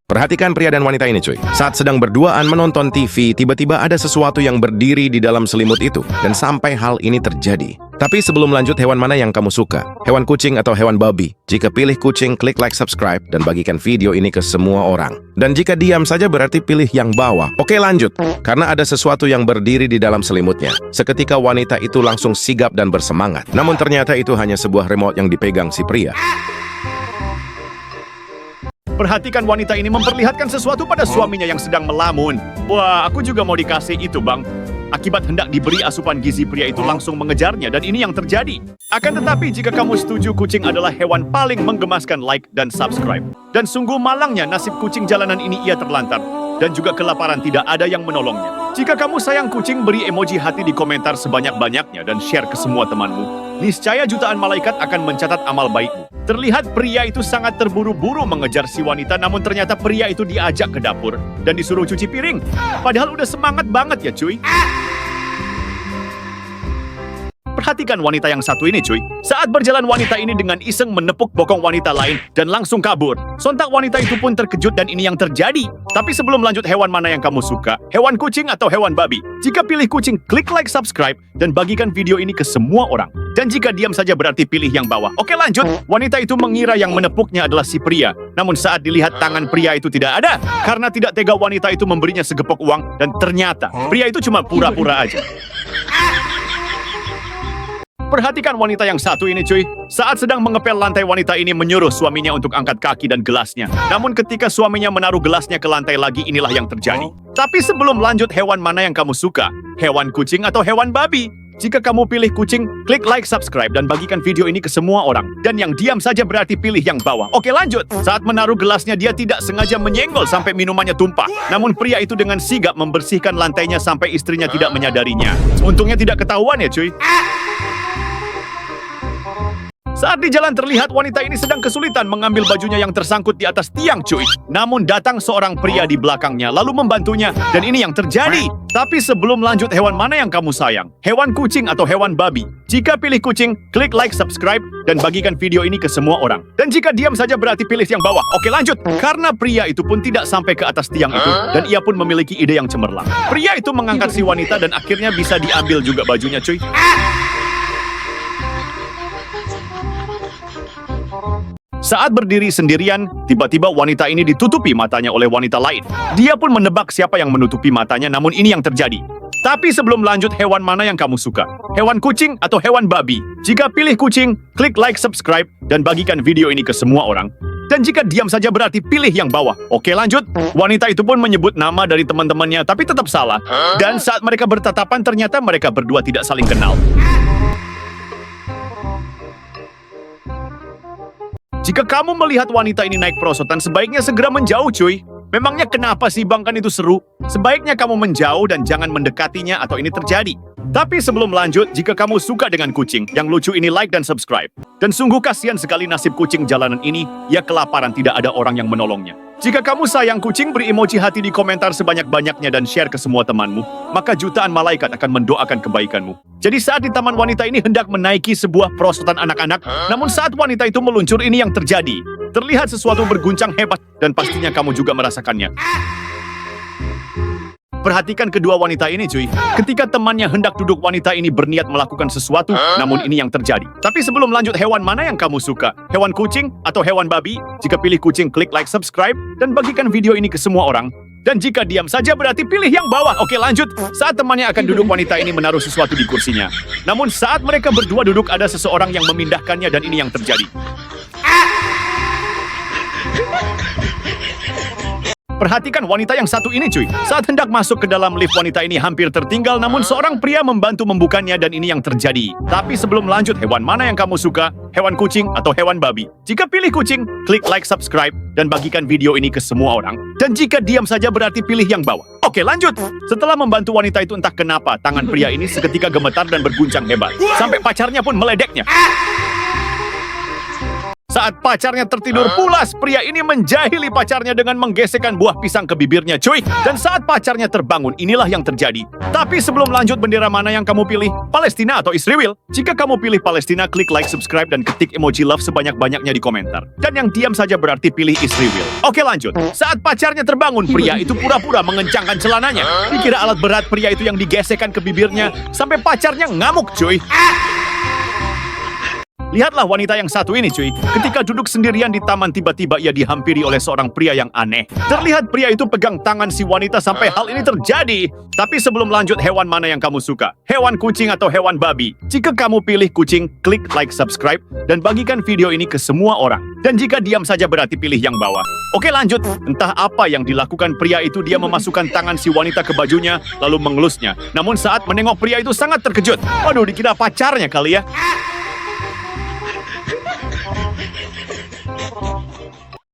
Perhatikan pria dan wanita ini, cuy. Saat sedang berduaan menonton TV, tiba-tiba ada sesuatu yang berdiri di dalam selimut itu. Dan sampai hal ini terjadi, Tapi sebelum lanjut, hewan mana yang kamu suka? Hewan kucing atau hewan babi? Jika pilih kucing, klik like, subscribe, dan bagikan video ini ke semua orang. Dan jika diam saja berarti pilih yang bawah. Oke lanjut. Karena ada sesuatu yang berdiri di dalam selimutnya. Seketika wanita itu langsung sigap dan bersemangat. Namun ternyata itu hanya sebuah remote yang dipegang si pria. Perhatikan wanita ini memperlihatkan sesuatu pada suaminya yang sedang melamun. Wah, aku juga mau dikasih itu, Bang. Akibat hendak diberi asupan gizi, pria itu langsung mengejarnya dan ini yang terjadi. Akan tetapi jika kamu setuju kucing adalah hewan paling menggemaskan, like dan subscribe. Dan sungguh malangnya nasib kucing jalanan ini, ia terlantar. Dan juga kelaparan, tidak ada yang menolongnya. Jika kamu sayang kucing, beri emoji hati di komentar sebanyak-banyaknya dan share ke semua temanmu. Niscaya jutaan malaikat akan mencatat amal baikmu. Terlihat pria itu sangat terburu-buru mengejar si wanita, namun ternyata pria itu diajak ke dapur dan disuruh cuci piring. Padahal udah semangat banget ya cuy. Perhatikan wanita yang satu ini cuy. Saat berjalan wanita ini dengan iseng menepuk bokong wanita lain dan langsung kabur. Sontak wanita itu pun terkejut dan ini yang terjadi. Tapi sebelum lanjut, hewan mana yang kamu suka? Hewan kucing atau hewan babi? Jika pilih kucing, klik like, subscribe, dan bagikan video ini ke semua orang. Dan jika diam saja berarti pilih yang bawah. Oke lanjut. Wanita itu mengira yang menepuknya adalah si pria. Namun saat dilihat tangan pria itu tidak ada. Karena tidak tega wanita itu memberinya segepok uang. Dan ternyata pria itu cuma pura-pura aja. Perhatikan wanita yang satu ini cuy. Saat sedang mengepel lantai, wanita ini menyuruh suaminya untuk angkat kaki dan gelasnya. Namun ketika suaminya menaruh gelasnya ke lantai lagi, inilah yang terjadi. Tapi sebelum lanjut, hewan mana yang kamu suka? Hewan kucing atau hewan babi? Jika kamu pilih kucing, klik like, subscribe, dan bagikan video ini ke semua orang. Dan yang diam saja berarti pilih yang bawah. Oke lanjut. Saat menaruh gelasnya, dia tidak sengaja menyenggol sampai minumannya tumpah. Namun pria itu dengan sigap membersihkan lantainya sampai istrinya tidak menyadarinya. Untungnya tidak ketahuan ya cuy. Saat di jalan terlihat wanita ini sedang kesulitan mengambil bajunya yang tersangkut di atas tiang cuy. Namun datang seorang pria di belakangnya lalu membantunya dan ini yang terjadi. Tapi sebelum lanjut, hewan mana yang kamu sayang? Hewan kucing atau hewan babi? Jika pilih kucing, klik like, subscribe, dan bagikan video ini ke semua orang. Dan jika diam saja berarti pilih yang bawah. Oke lanjut. Karena pria itu pun tidak sampai ke atas tiang itu dan ia pun memiliki ide yang cemerlang. Pria itu mengangkat si wanita dan akhirnya bisa diambil juga bajunya cuy. Saat berdiri sendirian, tiba-tiba wanita ini ditutupi matanya oleh wanita lain. Dia pun menebak siapa yang menutupi matanya, namun ini yang terjadi. Tapi sebelum lanjut, hewan mana yang kamu suka? Hewan kucing atau hewan babi? Jika pilih kucing, klik like, subscribe, dan bagikan video ini ke semua orang. Dan jika diam saja berarti pilih yang bawah. Oke lanjut. Wanita itu pun menyebut nama dari teman-temannya, tapi tetap salah. Dan saat mereka bertatapan, ternyata mereka berdua tidak saling kenal. Jika kamu melihat wanita ini naik perosotan, sebaiknya segera menjauh cuy. Memangnya kenapa sih bang, kan itu seru? Sebaiknya kamu menjauh dan jangan mendekatinya atau ini terjadi. Tapi sebelum lanjut, jika kamu suka dengan kucing yang lucu ini, like dan subscribe. Dan sungguh kasihan sekali nasib kucing jalanan ini, ia kelaparan, tidak ada orang yang menolongnya. Jika kamu sayang kucing, beri emoji hati di komentar sebanyak-banyaknya dan share ke semua temanmu. Maka jutaan malaikat akan mendoakan kebaikanmu. Jadi saat di taman wanita ini hendak menaiki sebuah perosotan anak-anak, namun saat wanita itu meluncur, ini yang terjadi. Terlihat sesuatu berguncang hebat dan pastinya kamu juga merasakannya. Perhatikan kedua wanita ini cuy. Ketika temannya hendak duduk, wanita ini berniat melakukan sesuatu, namun ini yang terjadi. Tapi sebelum lanjut, hewan mana yang kamu suka? Hewan kucing atau hewan babi? Jika pilih kucing, klik like, subscribe, dan bagikan video ini ke semua orang. Dan jika diam saja berarti pilih yang bawah. Oke lanjut. Saat temannya akan duduk, wanita ini menaruh sesuatu di kursinya. Namun saat mereka berdua duduk, ada seseorang yang memindahkannya dan ini yang terjadi. Perhatikan wanita yang satu ini cuy. Saat hendak masuk ke dalam lift, wanita ini hampir tertinggal, namun seorang pria membantu membukanya dan ini yang terjadi. Tapi sebelum lanjut, hewan mana yang kamu suka? Hewan kucing atau hewan babi? Jika pilih kucing, klik like, subscribe, dan bagikan video ini ke semua orang. Dan jika diam saja berarti pilih yang bawah. Oke lanjut. Setelah membantu wanita itu, entah kenapa tangan pria ini seketika gemetar dan berguncang hebat. Sampai pacarnya pun meledeknya. Saat pacarnya tertidur pulas, pria ini menjahili pacarnya dengan menggesekkan buah pisang ke bibirnya cuy. Dan saat pacarnya terbangun, inilah yang terjadi. Tapi sebelum lanjut, bendera mana yang kamu pilih? Palestina atau Israel? Jika kamu pilih Palestina, klik like, subscribe, dan ketik emoji love sebanyak-banyaknya di komentar. Dan yang diam saja berarti pilih Israel. Oke lanjut. Saat pacarnya terbangun, pria itu pura-pura mengencangkan celananya. Dikira alat berat, pria itu yang digesekkan ke bibirnya sampai pacarnya ngamuk cuy. Lihatlah wanita yang satu ini, cuy. Ketika duduk sendirian di taman, tiba-tiba ia dihampiri oleh seorang pria yang aneh. Terlihat pria itu pegang tangan si wanita sampai hal ini terjadi. Tapi sebelum lanjut, hewan mana yang kamu suka? Hewan kucing atau hewan babi? Jika kamu pilih kucing, klik like, subscribe, dan bagikan video ini ke semua orang. Dan jika diam saja berarti pilih yang bawah. Oke, lanjut. Entah apa yang dilakukan pria itu, dia memasukkan tangan si wanita ke bajunya, lalu mengelusnya. Namun saat menengok, pria itu sangat terkejut. Waduh, dikira pacarnya kali ya.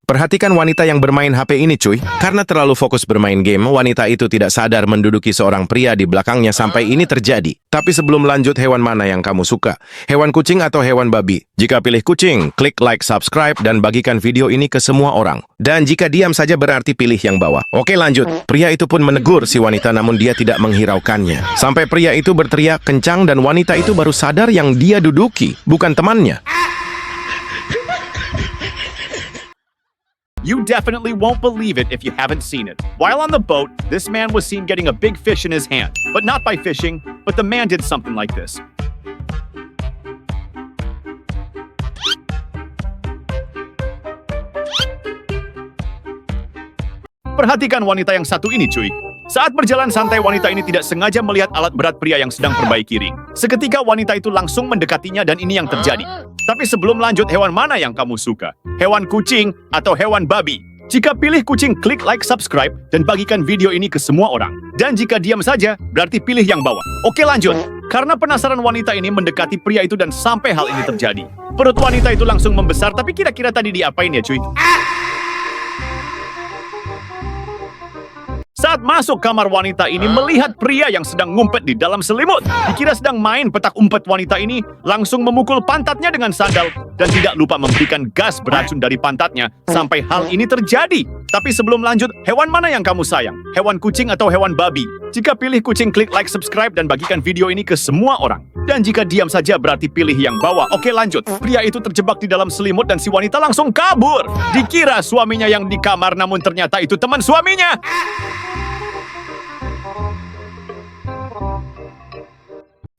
Perhatikan wanita yang bermain HP ini, cuy. Karena terlalu fokus bermain game, wanita itu tidak sadar menduduki seorang pria di belakangnya sampai ini terjadi. Tapi sebelum lanjut, hewan mana yang kamu suka? Hewan kucing atau hewan babi? Jika pilih kucing, klik like, subscribe, dan bagikan video ini ke semua orang. Dan jika diam saja berarti pilih yang bawah. Oke, lanjut. Pria itu pun menegur si wanita, namun dia tidak menghiraukannya. Sampai pria itu berteriak kencang dan wanita itu baru sadar yang dia duduki, bukan temannya. You definitely won't believe it if you haven't seen it. While on the boat, this man was seen getting a big fish in his hand. But not by fishing, but the man did something like this. Perhatikan wanita yang satu ini, cuy. Saat berjalan santai, wanita ini tidak sengaja melihat alat berat pria yang sedang perbaiki ring. Seketika wanita itu langsung mendekatinya dan ini yang terjadi. Tapi sebelum lanjut, hewan mana yang kamu suka? Hewan kucing atau hewan babi? Jika pilih kucing, klik like, subscribe, dan bagikan video ini ke semua orang. Dan jika diam saja, berarti pilih yang bawah. Oke, lanjut. Karena penasaran, wanita ini mendekati pria itu dan sampai hal ini terjadi. Perut wanita itu langsung membesar, tapi kira-kira tadi diapain ya, cuy? Saat masuk kamar, wanita ini melihat pria yang sedang ngumpet di dalam selimut. Dikira sedang main petak umpet, wanita ini langsung memukul pantatnya dengan sandal dan tidak lupa memberikan gas beracun dari pantatnya sampai hal ini terjadi. Tapi sebelum lanjut, hewan mana yang kamu sayang? Hewan kucing atau hewan babi? Jika pilih kucing, klik like, subscribe, dan bagikan video ini ke semua orang. Dan jika diam saja berarti pilih yang bawah. Oke, lanjut. Pria itu terjebak di dalam selimut dan si wanita langsung kabur. Dikira suaminya yang di kamar, namun ternyata itu teman suaminya.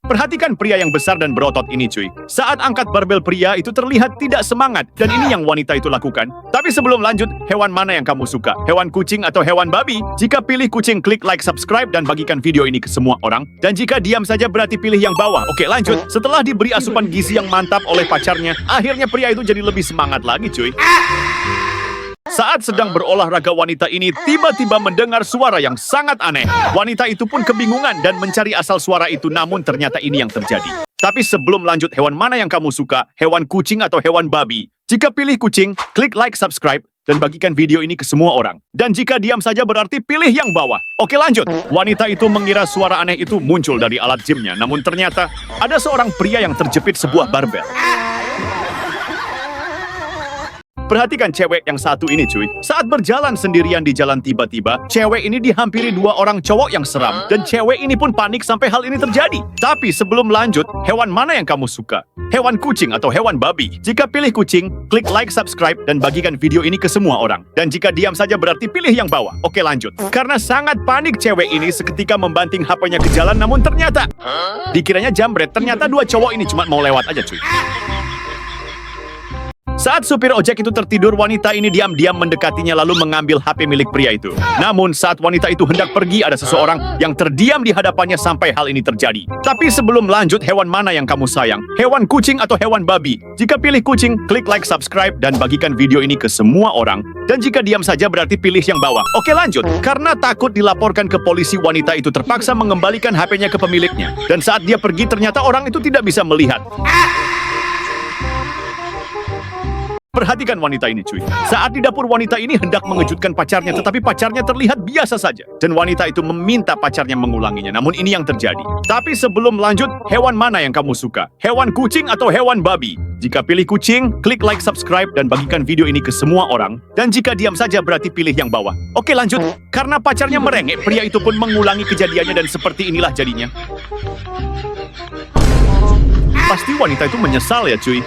Perhatikan pria yang besar dan berotot ini, cuy. Saat angkat barbel, pria itu terlihat tidak semangat. Dan ini yang wanita itu lakukan. Tapi sebelum lanjut, hewan mana yang kamu suka? Hewan kucing atau hewan babi? Jika pilih kucing, klik like, subscribe, dan bagikan video ini ke semua orang. Dan jika diam saja berarti pilih yang bawah. Oke, lanjut. Setelah diberi asupan gizi yang mantap oleh pacarnya, akhirnya pria itu jadi lebih semangat lagi, cuy. Saat sedang berolahraga, wanita ini tiba-tiba mendengar suara yang sangat aneh. Wanita itu pun kebingungan dan mencari asal suara itu, namun ternyata ini yang terjadi. Tapi sebelum lanjut, hewan mana yang kamu suka? Hewan kucing atau hewan babi? Jika pilih kucing, klik like, subscribe, dan bagikan video ini ke semua orang. Dan jika diam saja berarti pilih yang bawah. Oke, lanjut. Wanita itu mengira suara aneh itu muncul dari alat gymnya, namun ternyata ada seorang pria yang terjepit sebuah barbel. Perhatikan cewek yang satu ini, cuy. Saat berjalan sendirian di jalan, tiba-tiba cewek ini dihampiri dua orang cowok yang seram. Dan cewek ini pun panik sampai hal ini terjadi. Tapi sebelum lanjut, hewan mana yang kamu suka? Hewan kucing atau hewan babi? Jika pilih kucing, klik like, subscribe, dan bagikan video ini ke semua orang. Dan jika diam saja berarti pilih yang bawah. Oke, lanjut. Karena sangat panik, cewek ini seketika membanting HP-nya ke jalan, namun ternyata dikiranya jambret, ternyata dua cowok ini cuma mau lewat aja, cuy. Saat supir ojek itu tertidur, wanita ini diam-diam mendekatinya lalu mengambil HP milik pria itu. Namun saat wanita itu hendak pergi, ada seseorang yang terdiam di hadapannya sampai hal ini terjadi. Tapi sebelum lanjut, hewan mana yang kamu sayang? Hewan kucing atau hewan babi? Jika pilih kucing, klik like, subscribe, dan bagikan video ini ke semua orang. Dan jika diam saja berarti pilih yang bawah. Oke, lanjut. Karena takut dilaporkan ke polisi, wanita itu terpaksa mengembalikan HP-nya ke pemiliknya. Dan saat dia pergi, ternyata orang itu tidak bisa melihat. Perhatikan wanita ini, cuy. Saat di dapur, wanita ini hendak mengejutkan pacarnya, tetapi pacarnya terlihat biasa saja. Dan wanita itu meminta pacarnya mengulanginya, namun ini yang terjadi. Tapi sebelum lanjut, hewan mana yang kamu suka? Hewan kucing atau hewan babi? Jika pilih kucing, klik like, subscribe, dan bagikan video ini ke semua orang. Dan jika diam saja berarti pilih yang bawah. Oke, lanjut. Karena pacarnya merengek, pria itu pun mengulangi kejadiannya dan seperti inilah jadinya. Pasti wanita itu menyesal ya, cuy.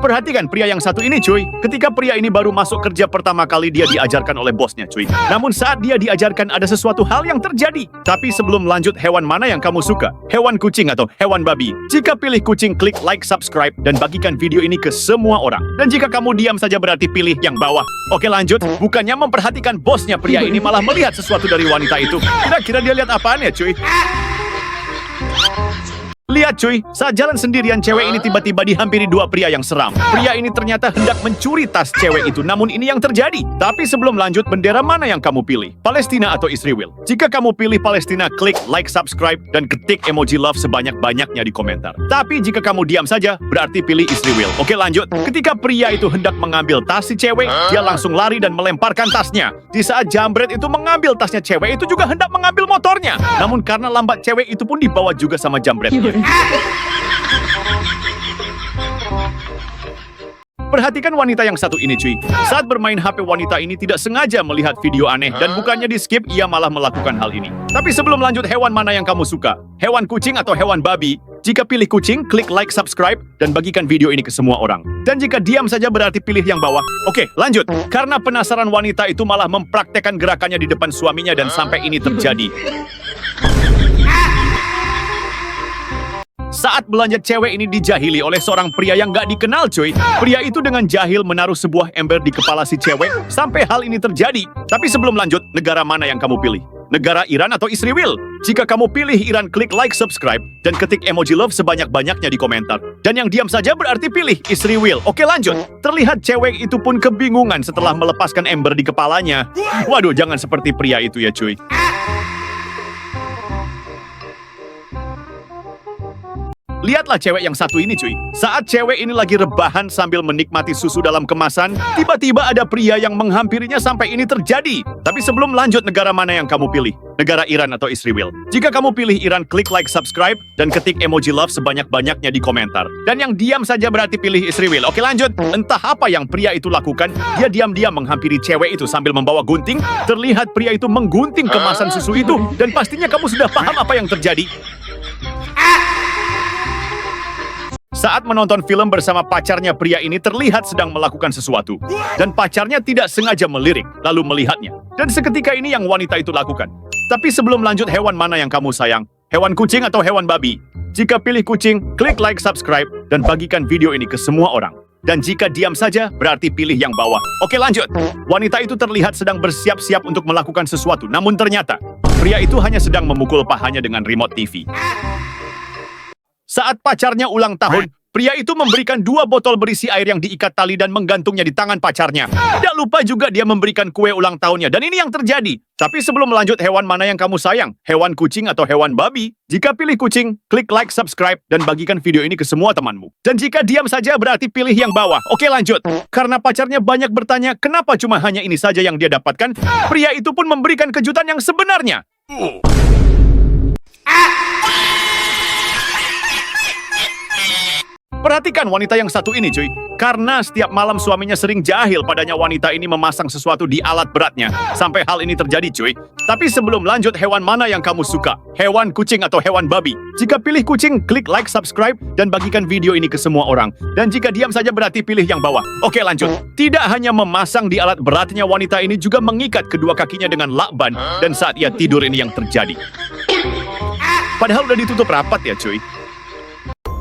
Perhatikan pria yang satu ini, cuy. Ketika pria ini baru masuk kerja pertama kali, dia diajarkan oleh bosnya, cuy. Namun saat dia diajarkan ada sesuatu hal yang terjadi. Tapi sebelum lanjut, hewan mana yang kamu suka? Hewan kucing atau hewan babi? Jika pilih kucing, klik like, subscribe, dan bagikan video ini ke semua orang. Dan jika kamu diam saja berarti pilih yang bawah. Oke, lanjut. Bukannya memperhatikan bosnya, pria ini malah melihat sesuatu dari wanita itu. Kira-kira dia lihat apaan ya, cuy? Lihat cuy, saat jalan sendirian cewek ini tiba-tiba dihampiri dua pria yang seram. Pria ini ternyata hendak mencuri tas cewek itu, namun ini yang terjadi. Tapi sebelum lanjut, bendera mana yang kamu pilih? Palestina atau Israel? Jika kamu pilih Palestina, klik like, subscribe, dan ketik emoji love sebanyak-banyaknya di komentar. Tapi jika kamu diam saja, berarti pilih Israel. Oke, lanjut. Ketika pria itu hendak mengambil tas si cewek, dia langsung lari dan melemparkan tasnya. Di saat jambret itu mengambil tasnya cewek, itu juga hendak mengambil motornya. Namun karena lambat, cewek itu pun dibawa juga sama jambretnya. Perhatikan wanita yang satu ini, cuy. Saat bermain HP, wanita ini tidak sengaja melihat video aneh dan bukannya di skip, ia malah melakukan hal ini. Tapi sebelum lanjut, hewan mana yang kamu suka? Hewan kucing atau hewan babi? Jika pilih kucing, klik like, subscribe, dan bagikan video ini ke semua orang. Dan jika diam saja berarti pilih yang bawah. Oke, lanjut. Karena penasaran, wanita itu malah mempraktekkan gerakannya di depan suaminya dan sampai ini terjadi. Saat belanja, cewek ini dijahili oleh seorang pria yang gak dikenal, cuy. Pria itu dengan jahil menaruh sebuah ember di kepala si cewek sampai hal ini terjadi. Tapi sebelum lanjut, negara mana yang kamu pilih? Negara Iran atau Israel? Jika kamu pilih Iran, klik like, subscribe, dan ketik emoji love sebanyak-banyaknya di komentar. Dan yang diam saja berarti pilih Israel. Oke, lanjut. Terlihat cewek itu pun kebingungan setelah melepaskan ember di kepalanya. Waduh, jangan seperti pria itu ya, cuy. Lihatlah cewek yang satu ini, cuy. Saat cewek ini lagi rebahan sambil menikmati susu dalam kemasan, tiba-tiba ada pria yang menghampirinya sampai ini terjadi. Tapi sebelum lanjut, negara mana yang kamu pilih? Negara Iran atau Israel? Jika kamu pilih Iran, klik like, subscribe, dan ketik emoji love sebanyak-banyaknya di komentar. Dan yang diam saja berarti pilih Israel. Oke, lanjut. Entah apa yang pria itu lakukan, dia diam-diam menghampiri cewek itu sambil membawa gunting. Terlihat pria itu menggunting kemasan susu itu, dan pastinya kamu sudah paham apa yang terjadi. Saat menonton film bersama pacarnya, pria ini terlihat sedang melakukan sesuatu. Dan pacarnya tidak sengaja melirik, lalu melihatnya. Dan seketika ini yang wanita itu lakukan. Tapi sebelum lanjut, hewan mana yang kamu sayang? Hewan kucing atau hewan babi? Jika pilih kucing, klik like, subscribe, dan bagikan video ini ke semua orang. Dan jika diam saja, berarti pilih yang bawah. Oke, lanjut. Wanita itu terlihat sedang bersiap-siap untuk melakukan sesuatu. Namun ternyata, pria itu hanya sedang memukul pahanya dengan remote TV. Saat pacarnya ulang tahun, pria itu memberikan 2 botol berisi air yang diikat tali dan menggantungnya di tangan pacarnya. Tidak lupa juga dia memberikan kue ulang tahunnya. Dan ini yang terjadi. Tapi sebelum lanjut, hewan mana yang kamu sayang? Hewan kucing atau hewan babi? Jika pilih kucing, klik like, subscribe, dan bagikan video ini ke semua temanmu. Dan jika diam saja berarti pilih yang bawah. Oke, lanjut. Karena pacarnya banyak bertanya, kenapa cuma hanya ini saja yang dia dapatkan? Pria itu pun memberikan kejutan yang sebenarnya. Perhatikan wanita yang satu ini, cuy. Karena setiap malam suaminya sering jahil padanya, wanita ini memasang sesuatu di alat beratnya. Sampai hal ini terjadi, cuy. Tapi sebelum lanjut, hewan mana yang kamu suka? Hewan kucing atau hewan babi? Jika pilih kucing, klik like, subscribe, dan bagikan video ini ke semua orang. Dan jika diam saja berarti pilih yang bawah. Oke, lanjut. Tidak hanya memasang di alat beratnya, wanita ini juga mengikat kedua kakinya dengan lakban. Dan saat ia tidur ini yang terjadi. Padahal udah ditutup rapat ya, cuy.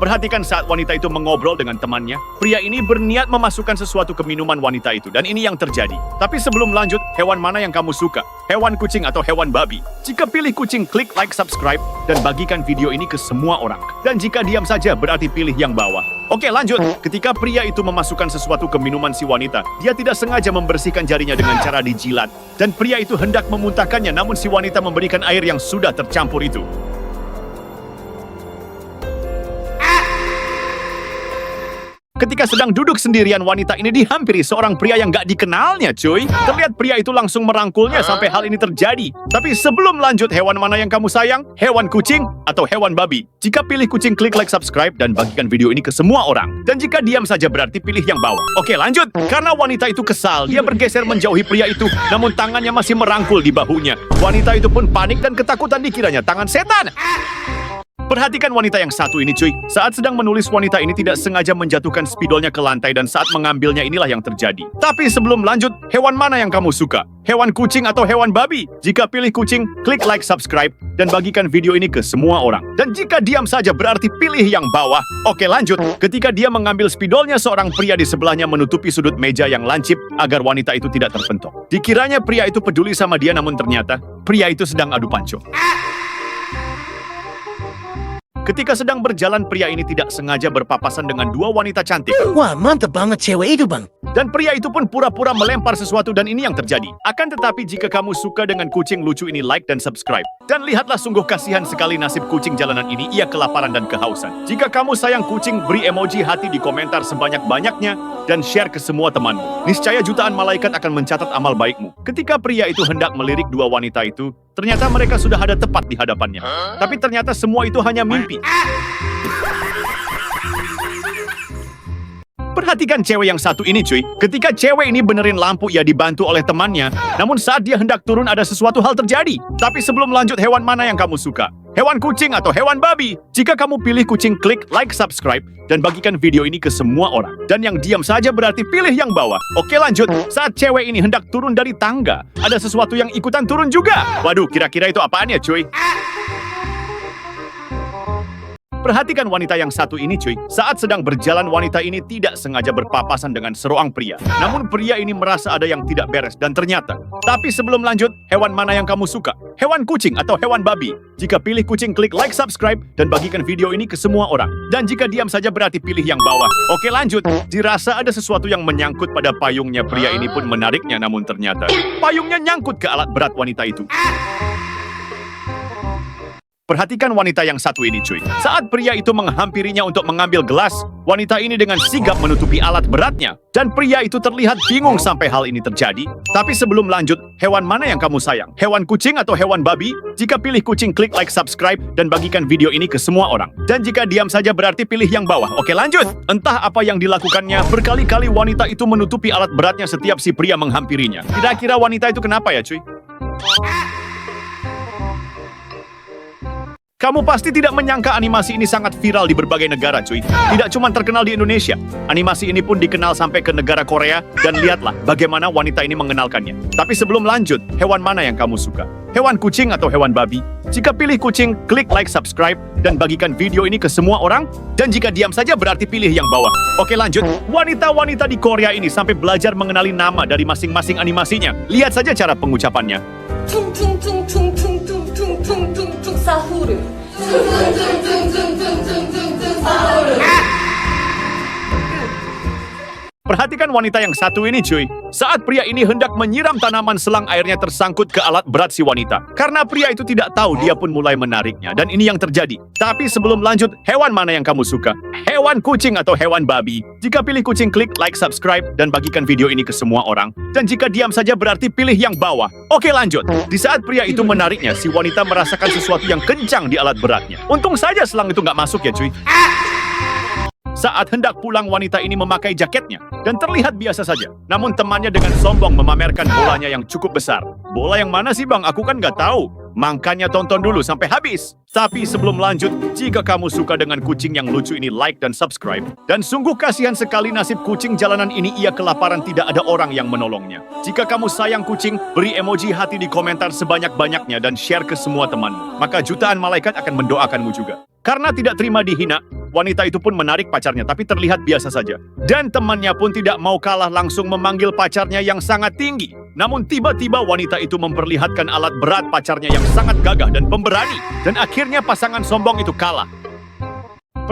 Perhatikan saat wanita itu mengobrol dengan temannya, pria ini berniat memasukkan sesuatu ke minuman wanita itu, dan ini yang terjadi. Tapi sebelum lanjut, hewan mana yang kamu suka? Hewan kucing atau hewan babi? Jika pilih kucing, klik like, subscribe, dan bagikan video ini ke semua orang. Dan jika diam saja, berarti pilih yang bawah. Oke, lanjut. Ketika pria itu memasukkan sesuatu ke minuman si wanita, dia tidak sengaja membersihkan jarinya dengan cara dijilat. Dan pria itu hendak memuntahkannya, namun si wanita memberikan air yang sudah tercampur itu. Ketika sedang duduk sendirian, wanita ini dihampiri seorang pria yang gak dikenalnya, cuy. Terlihat pria itu langsung merangkulnya sampai hal ini terjadi. Tapi sebelum lanjut, hewan mana yang kamu sayang? Hewan kucing atau hewan babi? Jika pilih kucing, klik like, subscribe, dan bagikan video ini ke semua orang. Dan jika diam saja berarti pilih yang bawah. Oke, lanjut. Karena wanita itu kesal, dia bergeser menjauhi pria itu, namun tangannya masih merangkul di bahunya. Wanita itu pun panik dan ketakutan, dikiranya tangan setan. Perhatikan wanita yang satu ini cuy. Saat sedang menulis, wanita ini tidak sengaja menjatuhkan spidolnya ke lantai dan saat mengambilnya inilah yang terjadi. Tapi sebelum lanjut, hewan mana yang kamu suka? Hewan kucing atau hewan babi? Jika pilih kucing, klik like, subscribe, dan bagikan video ini ke semua orang. Dan jika diam saja berarti pilih yang bawah. Oke lanjut. Ketika dia mengambil spidolnya, seorang pria di sebelahnya menutupi sudut meja yang lancip agar wanita itu tidak terpentok. Dikiranya pria itu peduli sama dia, namun ternyata pria itu sedang adu panco. Ketika sedang berjalan, pria ini tidak sengaja berpapasan dengan dua wanita cantik. Wah, mantap banget cewek itu, Bang. Dan pria itu pun pura-pura melempar sesuatu dan ini yang terjadi. Akan tetapi jika kamu suka dengan kucing lucu ini, like dan subscribe. Dan lihatlah, sungguh kasihan sekali nasib kucing jalanan ini, ia kelaparan dan kehausan. Jika kamu sayang kucing, beri emoji hati di komentar sebanyak-banyaknya dan share ke semua temanmu. Niscaya jutaan malaikat akan mencatat amal baikmu. Ketika pria itu hendak melirik dua wanita itu, ternyata mereka sudah ada tepat di hadapannya. Tapi ternyata semua itu hanya mimpi. Perhatikan cewek yang satu ini cuy. Ketika cewek ini benerin lampu, ia dibantu oleh temannya. Namun saat dia hendak turun ada sesuatu hal terjadi. Tapi sebelum lanjut, hewan mana yang kamu suka? Hewan kucing atau hewan babi? Jika kamu pilih kucing, klik like, subscribe, dan bagikan video ini ke semua orang. Dan yang diam saja berarti pilih yang bawah. Oke lanjut. Saat cewek ini hendak turun dari tangga, ada sesuatu yang ikutan turun juga. Waduh, kira-kira itu apaan ya cuy? Perhatikan wanita yang satu ini cuy. Saat sedang berjalan, wanita ini tidak sengaja berpapasan dengan seorang pria. Namun pria ini merasa ada yang tidak beres dan ternyata. Tapi sebelum lanjut, hewan mana yang kamu suka? Hewan kucing atau hewan babi? Jika pilih kucing, klik like, subscribe, dan bagikan video ini ke semua orang. Dan jika diam saja berarti pilih yang bawah. Oke lanjut. Dirasa ada sesuatu yang menyangkut pada payungnya. Pria ini pun menariknya, namun ternyata payungnya nyangkut ke alat berat wanita itu. Perhatikan wanita yang satu ini cuy. Saat pria itu menghampirinya untuk mengambil gelas, wanita ini dengan sigap menutupi alat beratnya. Dan pria itu terlihat bingung sampai hal ini terjadi. Tapi sebelum lanjut, hewan mana yang kamu sayang? Hewan kucing atau hewan babi? Jika pilih kucing, klik like, subscribe, dan bagikan video ini ke semua orang. Dan jika diam saja berarti pilih yang bawah. Oke lanjut. Entah apa yang dilakukannya, berkali-kali wanita itu menutupi alat beratnya setiap si pria menghampirinya. Kira-kira wanita itu kenapa ya cuy? Kamu pasti tidak menyangka animasi ini sangat viral di berbagai negara cuy. Tidak cuma terkenal di Indonesia, animasi ini pun dikenal sampai ke negara Korea. Dan lihatlah bagaimana wanita ini mengenalkannya. Tapi sebelum lanjut, hewan mana yang kamu suka? Hewan kucing atau hewan babi? Jika pilih kucing, klik like, subscribe, dan bagikan video ini ke semua orang. Dan jika diam saja berarti pilih yang bawah. Oke lanjut. Wanita-wanita di Korea ini sampai belajar mengenali nama dari masing-masing animasinya. Lihat saja cara pengucapannya. 퉁퉁퉁퉁퉁퉁퉁퉁퉁 사후르 Perhatikan wanita yang satu ini cuy. Saat pria ini hendak menyiram tanaman, selang airnya tersangkut ke alat berat si wanita. Karena pria itu tidak tahu, dia pun mulai menariknya. Dan ini yang terjadi. Tapi sebelum lanjut, hewan mana yang kamu suka? Hewan kucing atau hewan babi? Jika pilih kucing, klik like, subscribe, dan bagikan video ini ke semua orang. Dan jika diam saja berarti pilih yang bawah. Oke lanjut. Di saat pria itu menariknya, si wanita merasakan sesuatu yang kencang di alat beratnya. Untung saja selang itu nggak masuk ya cuy. Saat hendak pulang, wanita ini memakai jaketnya dan terlihat biasa saja. Namun temannya dengan sombong memamerkan bolanya yang cukup besar. Bola yang mana sih bang? Aku kan nggak tahu. Makanya tonton dulu sampai habis. Tapi sebelum lanjut, jika kamu suka dengan kucing yang lucu ini, like dan subscribe. Dan sungguh kasihan sekali nasib kucing jalanan ini, ia kelaparan, tidak ada orang yang menolongnya. Jika kamu sayang kucing, beri emoji hati di komentar sebanyak-banyaknya dan share ke semua temanmu. Maka jutaan malaikat akan mendoakanmu juga. Karena tidak terima dihina, wanita itu pun menarik pacarnya tapi terlihat biasa saja. Dan temannya pun tidak mau kalah, langsung memanggil pacarnya yang sangat tinggi. Namun tiba-tiba wanita itu memperlihatkan alat berat pacarnya yang sangat gagah dan pemberani. Dan akhirnya pasangan sombong itu kalah.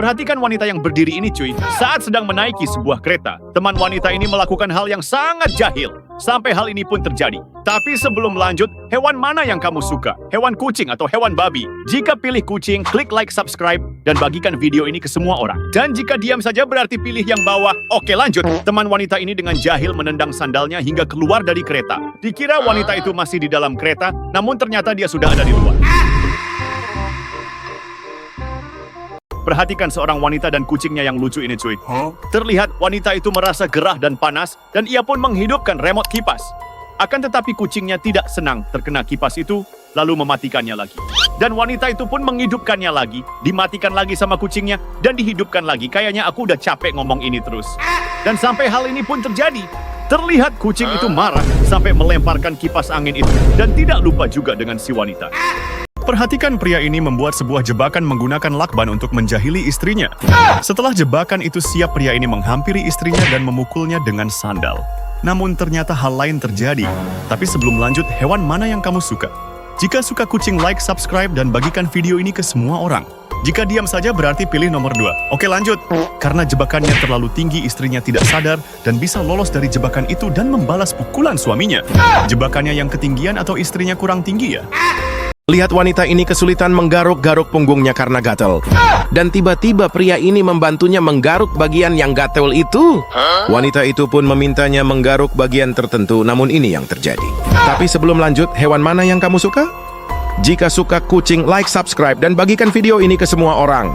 Perhatikan wanita yang berdiri ini cuy. Saat sedang menaiki sebuah kereta, teman wanita ini melakukan hal yang sangat jahil. Sampai hal ini pun terjadi. Tapi sebelum lanjut, hewan mana yang kamu suka? Hewan kucing atau hewan babi? Jika pilih kucing, klik like, subscribe, dan bagikan video ini ke semua orang. Dan jika diam saja berarti pilih yang bawah. Oke lanjut. Teman wanita ini dengan jahil menendang sandalnya hingga keluar dari kereta. Dikira wanita itu masih di dalam kereta, namun ternyata dia sudah ada di luar. Perhatikan seorang wanita dan kucingnya yang lucu ini cuy. Terlihat wanita itu merasa gerah dan panas dan ia pun menghidupkan remote kipas. Akan tetapi kucingnya tidak senang terkena kipas itu lalu mematikannya lagi. Dan wanita itu pun menghidupkannya lagi, dimatikan lagi sama kucingnya, dan dihidupkan lagi. Kayaknya aku udah capek ngomong ini terus. Dan sampai hal ini pun terjadi. Terlihat kucing itu marah sampai melemparkan kipas angin itu, dan tidak lupa juga dengan si wanita. Perhatikan pria ini membuat sebuah jebakan menggunakan lakban untuk menjahili istrinya. Setelah jebakan itu siap, pria ini menghampiri istrinya dan memukulnya dengan sandal. Namun ternyata hal lain terjadi. Tapi sebelum lanjut, hewan mana yang kamu suka? Jika suka kucing, like, subscribe, dan bagikan video ini ke semua orang. Jika diam saja berarti pilih nomor 2. Oke lanjut. Karena jebakannya terlalu tinggi, istrinya tidak sadar dan bisa lolos dari jebakan itu dan membalas pukulan suaminya. Jebakannya yang ketinggian atau istrinya kurang tinggi ya? Lihat wanita ini kesulitan menggaruk-garuk punggungnya karena gatel. Dan tiba-tiba pria ini membantunya menggaruk bagian yang gatel itu. Wanita itu pun memintanya menggaruk bagian tertentu, namun ini yang terjadi. Tapi sebelum lanjut, hewan mana yang kamu suka? Jika suka kucing, like, subscribe, dan bagikan video ini ke semua orang.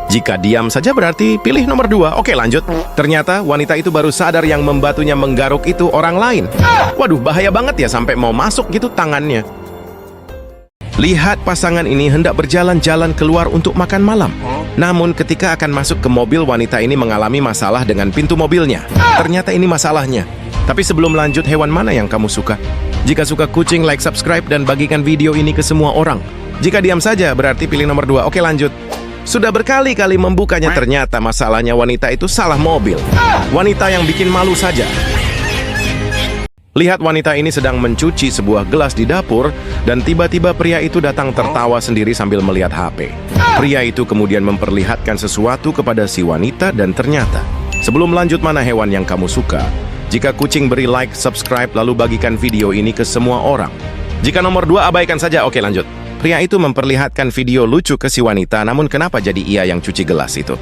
Jika diam saja berarti pilih nomor 2. Oke lanjut. Ternyata wanita itu baru sadar yang membantunya menggaruk itu orang lain. Waduh, bahaya banget ya sampai mau masuk gitu tangannya. Lihat pasangan ini hendak berjalan-jalan keluar untuk makan malam. Namun ketika akan masuk ke mobil, wanita ini mengalami masalah dengan pintu mobilnya. Ternyata ini masalahnya. Tapi sebelum lanjut, hewan mana yang kamu suka? Jika suka kucing, like, subscribe, dan bagikan video ini ke semua orang. Jika diam saja berarti pilih nomor 2. Oke lanjut. Sudah berkali-kali membukanya, ternyata masalahnya wanita itu salah mobil. Wanita yang bikin malu saja. Lihat wanita ini sedang mencuci sebuah gelas di dapur dan tiba-tiba pria itu datang tertawa sendiri sambil melihat HP. Pria itu kemudian memperlihatkan sesuatu kepada si wanita dan ternyata, sebelum lanjut mana hewan yang kamu suka? Jika kucing beri like, subscribe, lalu bagikan video ini ke semua orang. Jika nomor 2 abaikan saja, oke lanjut. Pria itu memperlihatkan video lucu ke si wanita, namun kenapa jadi ia yang cuci gelas itu?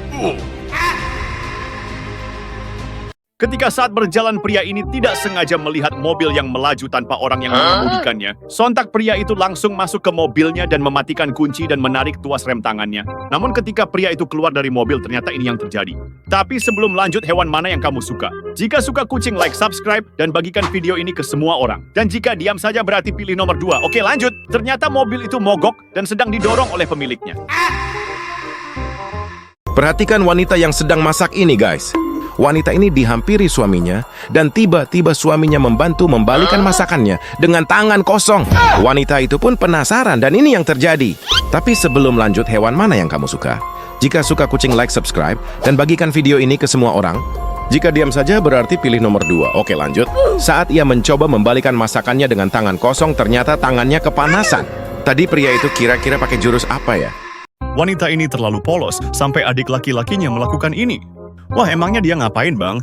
Ketika saat berjalan, pria ini tidak sengaja melihat mobil yang melaju tanpa orang yang mengemudikannya. Sontak pria itu langsung masuk ke mobilnya dan mematikan kunci dan menarik tuas rem tangannya. Namun ketika pria itu keluar dari mobil, ternyata ini yang terjadi. Tapi sebelum lanjut, hewan mana yang kamu suka? Jika suka kucing, like, subscribe, dan bagikan video ini ke semua orang. Dan jika diam saja berarti pilih nomor 2. Oke lanjut. Ternyata mobil itu mogok dan sedang didorong oleh pemiliknya. Perhatikan wanita yang sedang masak ini guys. Wanita ini dihampiri suaminya dan tiba-tiba suaminya membantu membalikan masakannya dengan tangan kosong. Wanita itu pun penasaran dan ini yang terjadi. Tapi sebelum lanjut, hewan mana yang kamu suka? Jika suka kucing, like, subscribe, dan bagikan video ini ke semua orang. Jika diam saja berarti pilih nomor 2. Oke lanjut. Saat ia mencoba membalikan masakannya dengan tangan kosong, ternyata tangannya kepanasan. Tadi pria itu kira-kira pakai jurus apa ya? Wanita ini terlalu polos sampai adik laki-lakinya melakukan ini. Wah, emangnya dia ngapain, Bang?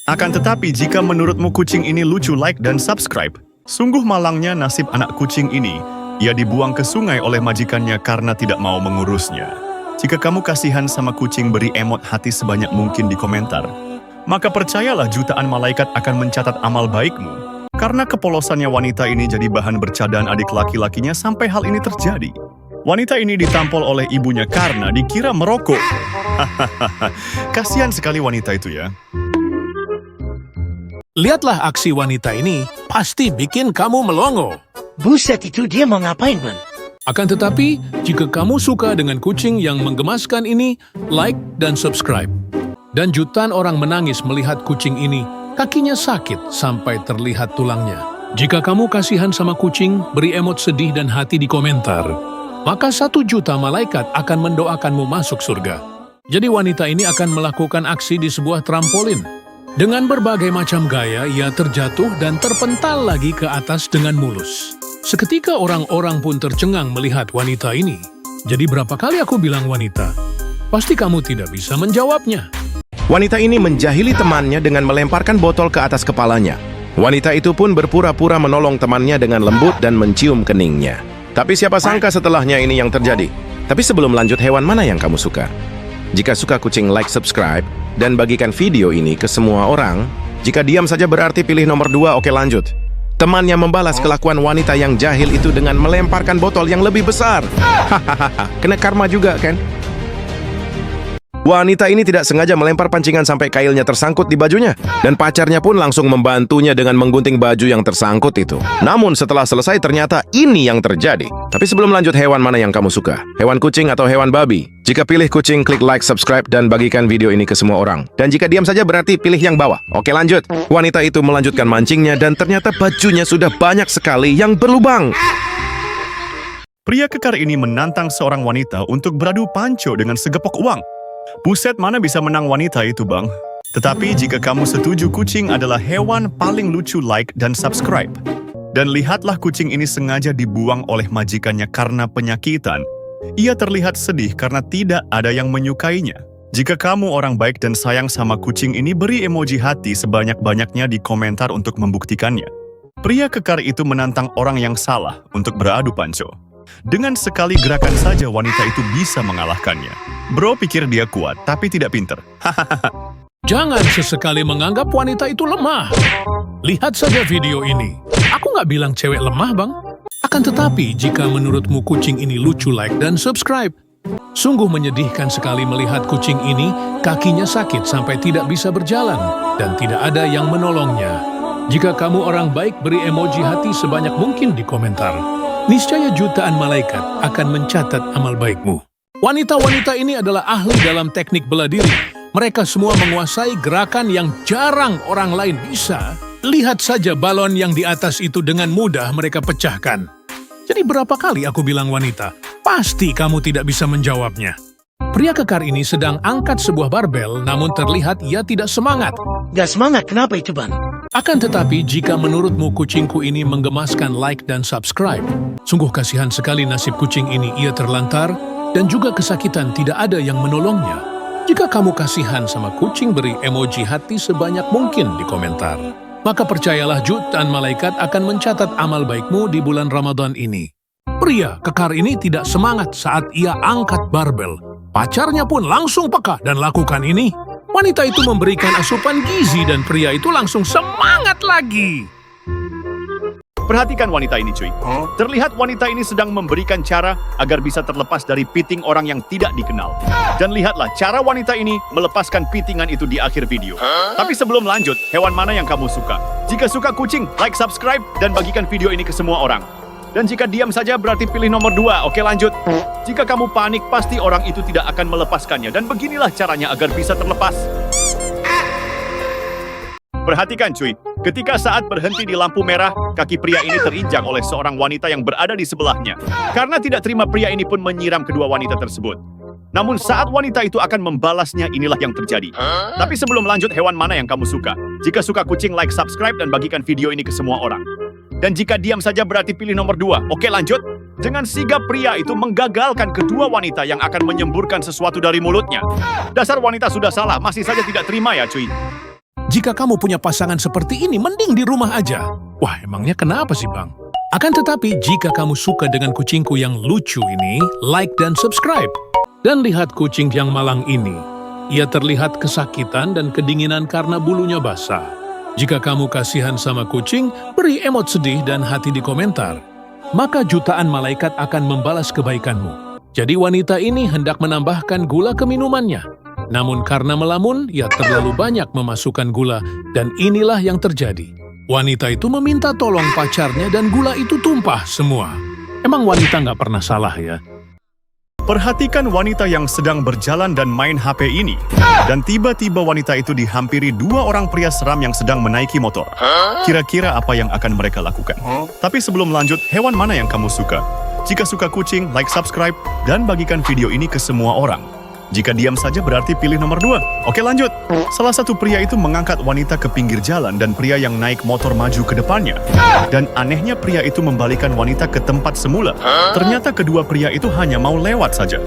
Akan tetapi, jika menurutmu kucing ini lucu, like dan subscribe. Sungguh malangnya nasib anak kucing ini. Ia dibuang ke sungai oleh majikannya karena tidak mau mengurusnya. Jika kamu kasihan sama kucing, beri emot hati sebanyak mungkin di komentar. Maka percayalah jutaan malaikat akan mencatat amal baikmu. Karena kepolosannya wanita ini jadi bahan bercandaan adik laki-lakinya sampai hal ini terjadi. Wanita ini ditampol oleh ibunya karena dikira merokok. Kasihan sekali wanita itu ya. Lihatlah aksi wanita ini, pasti bikin kamu melongo. Buset, itu dia mau ngapain, Bang? Akan tetapi, jika kamu suka dengan kucing yang menggemaskan ini, like dan subscribe. Dan jutaan orang menangis melihat kucing ini, kakinya sakit sampai terlihat tulangnya. Jika kamu kasihan sama kucing, beri emot sedih dan hati di komentar. Maka 1 juta malaikat akan mendoakanmu masuk surga. Jadi wanita ini akan melakukan aksi di sebuah trampolin. Dengan berbagai macam gaya, ia terjatuh dan terpental lagi ke atas dengan mulus. Seketika orang-orang pun tercengang melihat wanita ini. Jadi berapa kali aku bilang wanita? Pasti kamu tidak bisa menjawabnya. Wanita ini menjahili temannya dengan melemparkan botol ke atas kepalanya. Wanita itu pun berpura-pura menolong temannya dengan lembut dan mencium keningnya. Tapi siapa sangka setelahnya ini yang terjadi. Tapi sebelum lanjut, hewan mana yang kamu suka? Jika suka kucing, like, subscribe, dan bagikan video ini ke semua orang. Jika diam saja berarti pilih nomor 2. Oke lanjut. Temannya membalas kelakuan wanita yang jahil itu dengan melemparkan botol yang lebih besar. Hahaha, kena karma juga kan? Wanita ini tidak sengaja melempar pancingan sampai kailnya tersangkut di bajunya. Dan pacarnya pun langsung membantunya dengan menggunting baju yang tersangkut itu. Namun setelah selesai ternyata ini yang terjadi. Tapi sebelum lanjut, hewan mana yang kamu suka? Hewan kucing atau hewan babi? Jika pilih kucing, klik like, subscribe, dan bagikan video ini ke semua orang. Dan jika diam saja berarti pilih yang bawah. Oke lanjut. Wanita itu melanjutkan mancingnya dan ternyata bajunya sudah banyak sekali yang berlubang. Pria kekar ini menantang seorang wanita untuk beradu panco dengan segepok uang. Buset, mana bisa menang wanita itu, Bang? Tetapi jika kamu setuju kucing adalah hewan paling lucu, like dan subscribe. Dan lihatlah kucing ini sengaja dibuang oleh majikannya karena penyakitan. Ia terlihat sedih karena tidak ada yang menyukainya. Jika kamu orang baik dan sayang sama kucing ini, beri emoji hati sebanyak-banyaknya di komentar untuk membuktikannya. Pria kekar itu menantang orang yang salah untuk beradu panco. Dengan sekali gerakan saja wanita itu bisa mengalahkannya. Bro pikir dia kuat, tapi tidak pinter. Jangan sesekali menganggap wanita itu lemah. Lihat saja video ini. Aku nggak bilang cewek lemah, Bang. Akan tetapi, jika menurutmu kucing ini lucu, like dan subscribe. Sungguh menyedihkan sekali melihat kucing ini, kakinya sakit sampai tidak bisa berjalan, dan tidak ada yang menolongnya. Jika kamu orang baik, beri emoji hati sebanyak mungkin di komentar. Niscaya jutaan malaikat akan mencatat amal baikmu. Wanita-wanita ini adalah ahli dalam teknik bela diri. Mereka semua menguasai gerakan yang jarang orang lain bisa. Lihat saja balon yang di atas itu dengan mudah mereka pecahkan. Jadi berapa kali aku bilang wanita, pasti kamu tidak bisa menjawabnya. Pria kekar ini sedang angkat sebuah barbel, namun terlihat ia tidak semangat. Gak semangat, kenapa itu, Ban? Akan tetapi, jika menurutmu kucingku ini menggemaskan like dan subscribe, sungguh kasihan sekali nasib kucing ini, ia terlantar, dan juga kesakitan tidak ada yang menolongnya. Jika kamu kasihan sama kucing, beri emoji hati sebanyak mungkin di komentar. Maka percayalah jutaan malaikat akan mencatat amal baikmu di bulan Ramadan ini. Pria kekar ini tidak semangat saat ia angkat barbel. Pacarnya pun langsung peka dan lakukan ini. Wanita itu memberikan asupan gizi dan pria itu langsung semangat lagi. Perhatikan wanita ini, cuy. Terlihat wanita ini sedang memberikan cara agar bisa terlepas dari piting orang yang tidak dikenal. Dan lihatlah cara wanita ini melepaskan pitingan itu di akhir video. Tapi sebelum lanjut, hewan mana yang kamu suka? Jika suka kucing, like, subscribe, dan bagikan video ini ke semua orang. Dan jika diam saja berarti pilih nomor 2. Oke lanjut. Jika kamu panik, pasti orang itu tidak akan melepaskannya. Dan beginilah caranya agar bisa terlepas. Perhatikan cuy, ketika saat berhenti di lampu merah, kaki pria ini terinjak oleh seorang wanita yang berada di sebelahnya. Karena tidak terima, pria ini pun menyiram kedua wanita tersebut. Namun saat wanita itu akan membalasnya, inilah yang terjadi. Tapi sebelum lanjut, hewan mana yang kamu suka? Jika suka kucing, like, subscribe, dan bagikan video ini ke semua orang. Dan jika diam saja berarti pilih nomor 2. Oke lanjut. Dengan sigap pria itu menggagalkan kedua wanita yang akan menyemburkan sesuatu dari mulutnya. Dasar wanita sudah salah, masih saja tidak terima ya cuy. Jika kamu punya pasangan seperti ini, mending di rumah aja. Wah, emangnya kenapa sih, Bang? Akan tetapi, jika kamu suka dengan kucingku yang lucu ini, like dan subscribe. Dan lihat kucing yang malang ini. Ia terlihat kesakitan dan kedinginan karena bulunya basah. Jika kamu kasihan sama kucing, beri emot sedih dan hati di komentar. Maka jutaan malaikat akan membalas kebaikanmu. Jadi wanita ini hendak menambahkan gula ke minumannya. Namun karena melamun, ia terlalu banyak memasukkan gula, dan inilah yang terjadi. Wanita itu meminta tolong pacarnya dan gula itu tumpah semua. Emang wanita nggak pernah salah ya? Perhatikan wanita yang sedang berjalan dan main HP ini. Dan tiba-tiba wanita itu dihampiri dua orang pria seram yang sedang menaiki motor. Kira-kira apa yang akan mereka lakukan? Tapi sebelum lanjut, hewan mana yang kamu suka? Jika suka kucing, like, subscribe, dan bagikan video ini ke semua orang. Jika diam saja berarti pilih nomor 2. Oke lanjut. Salah satu pria itu mengangkat wanita ke pinggir jalan dan pria yang naik motor maju ke depannya. Dan anehnya pria itu membalikan wanita ke tempat semula. Ternyata kedua pria itu hanya mau lewat saja.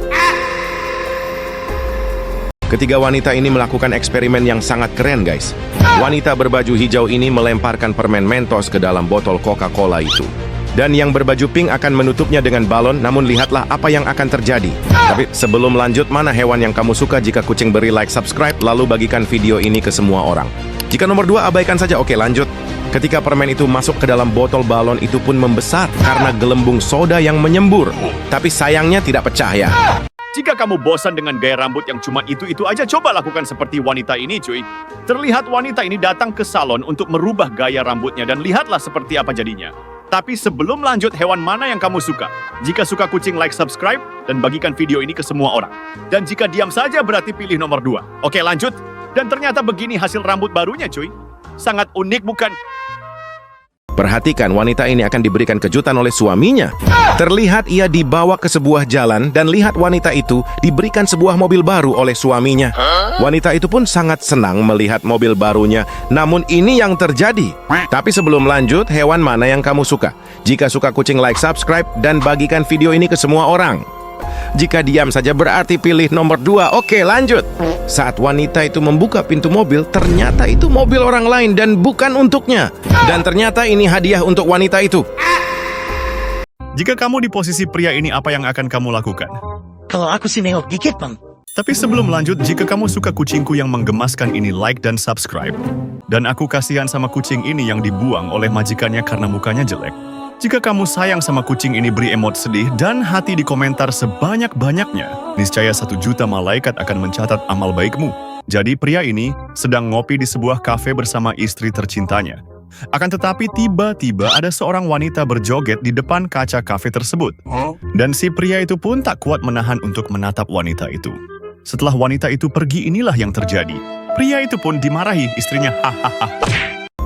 Ketiga wanita ini melakukan eksperimen yang sangat keren guys. Wanita berbaju hijau ini melemparkan permen Mentos ke dalam botol Coca-Cola itu. Dan yang berbaju pink akan menutupnya dengan balon, namun lihatlah apa yang akan terjadi. Tapi sebelum lanjut, mana hewan yang kamu suka? Jika kucing beri like, subscribe, lalu bagikan video ini ke semua orang. Jika nomor 2 abaikan saja. Oke lanjut. Ketika permen itu masuk ke dalam botol, balon itu pun membesar karena gelembung soda yang menyembur. Tapi sayangnya tidak pecah ya. Jika kamu bosan dengan gaya rambut yang cuma itu-itu aja, coba lakukan seperti wanita ini, cuy. Terlihat wanita ini datang ke salon untuk merubah gaya rambutnya dan lihatlah seperti apa jadinya. Tapi sebelum lanjut, hewan mana yang kamu suka? Jika suka kucing, like, subscribe, dan bagikan video ini ke semua orang. Dan jika diam saja, berarti pilih nomor 2. Oke, lanjut. Dan ternyata begini hasil rambut barunya, cuy. Sangat unik, bukan? Perhatikan, wanita ini akan diberikan kejutan oleh suaminya. Terlihat ia dibawa ke sebuah jalan dan lihat wanita itu diberikan sebuah mobil baru oleh suaminya. Wanita itu pun sangat senang melihat mobil barunya. Namun ini yang terjadi. Tapi sebelum lanjut, hewan mana yang kamu suka? Jika suka kucing, like, subscribe, dan bagikan video ini ke semua orang. Jika diam saja berarti pilih nomor 2. Oke, lanjut. Saat wanita itu membuka pintu mobil, ternyata itu mobil orang lain dan bukan untuknya. Dan ternyata ini hadiah untuk wanita itu. Jika kamu di posisi pria ini, apa yang akan kamu lakukan? Kalau aku sih nengok dikit, Bang. Tapi sebelum lanjut, jika kamu suka kucingku yang menggemaskan ini, like dan subscribe. Dan aku kasihan sama kucing ini yang dibuang oleh majikannya karena mukanya jelek. Jika kamu sayang sama kucing ini, beri emot sedih dan hati di komentar sebanyak-banyaknya. Niscaya 1 juta malaikat akan mencatat amal baikmu. Jadi pria ini sedang ngopi di sebuah kafe bersama istri tercintanya. Akan tetapi tiba-tiba ada seorang wanita berjoget di depan kaca kafe tersebut. Dan si pria itu pun tak kuat menahan untuk menatap wanita itu. Setelah wanita itu pergi, inilah yang terjadi. Pria itu pun dimarahi istrinya. Hahaha.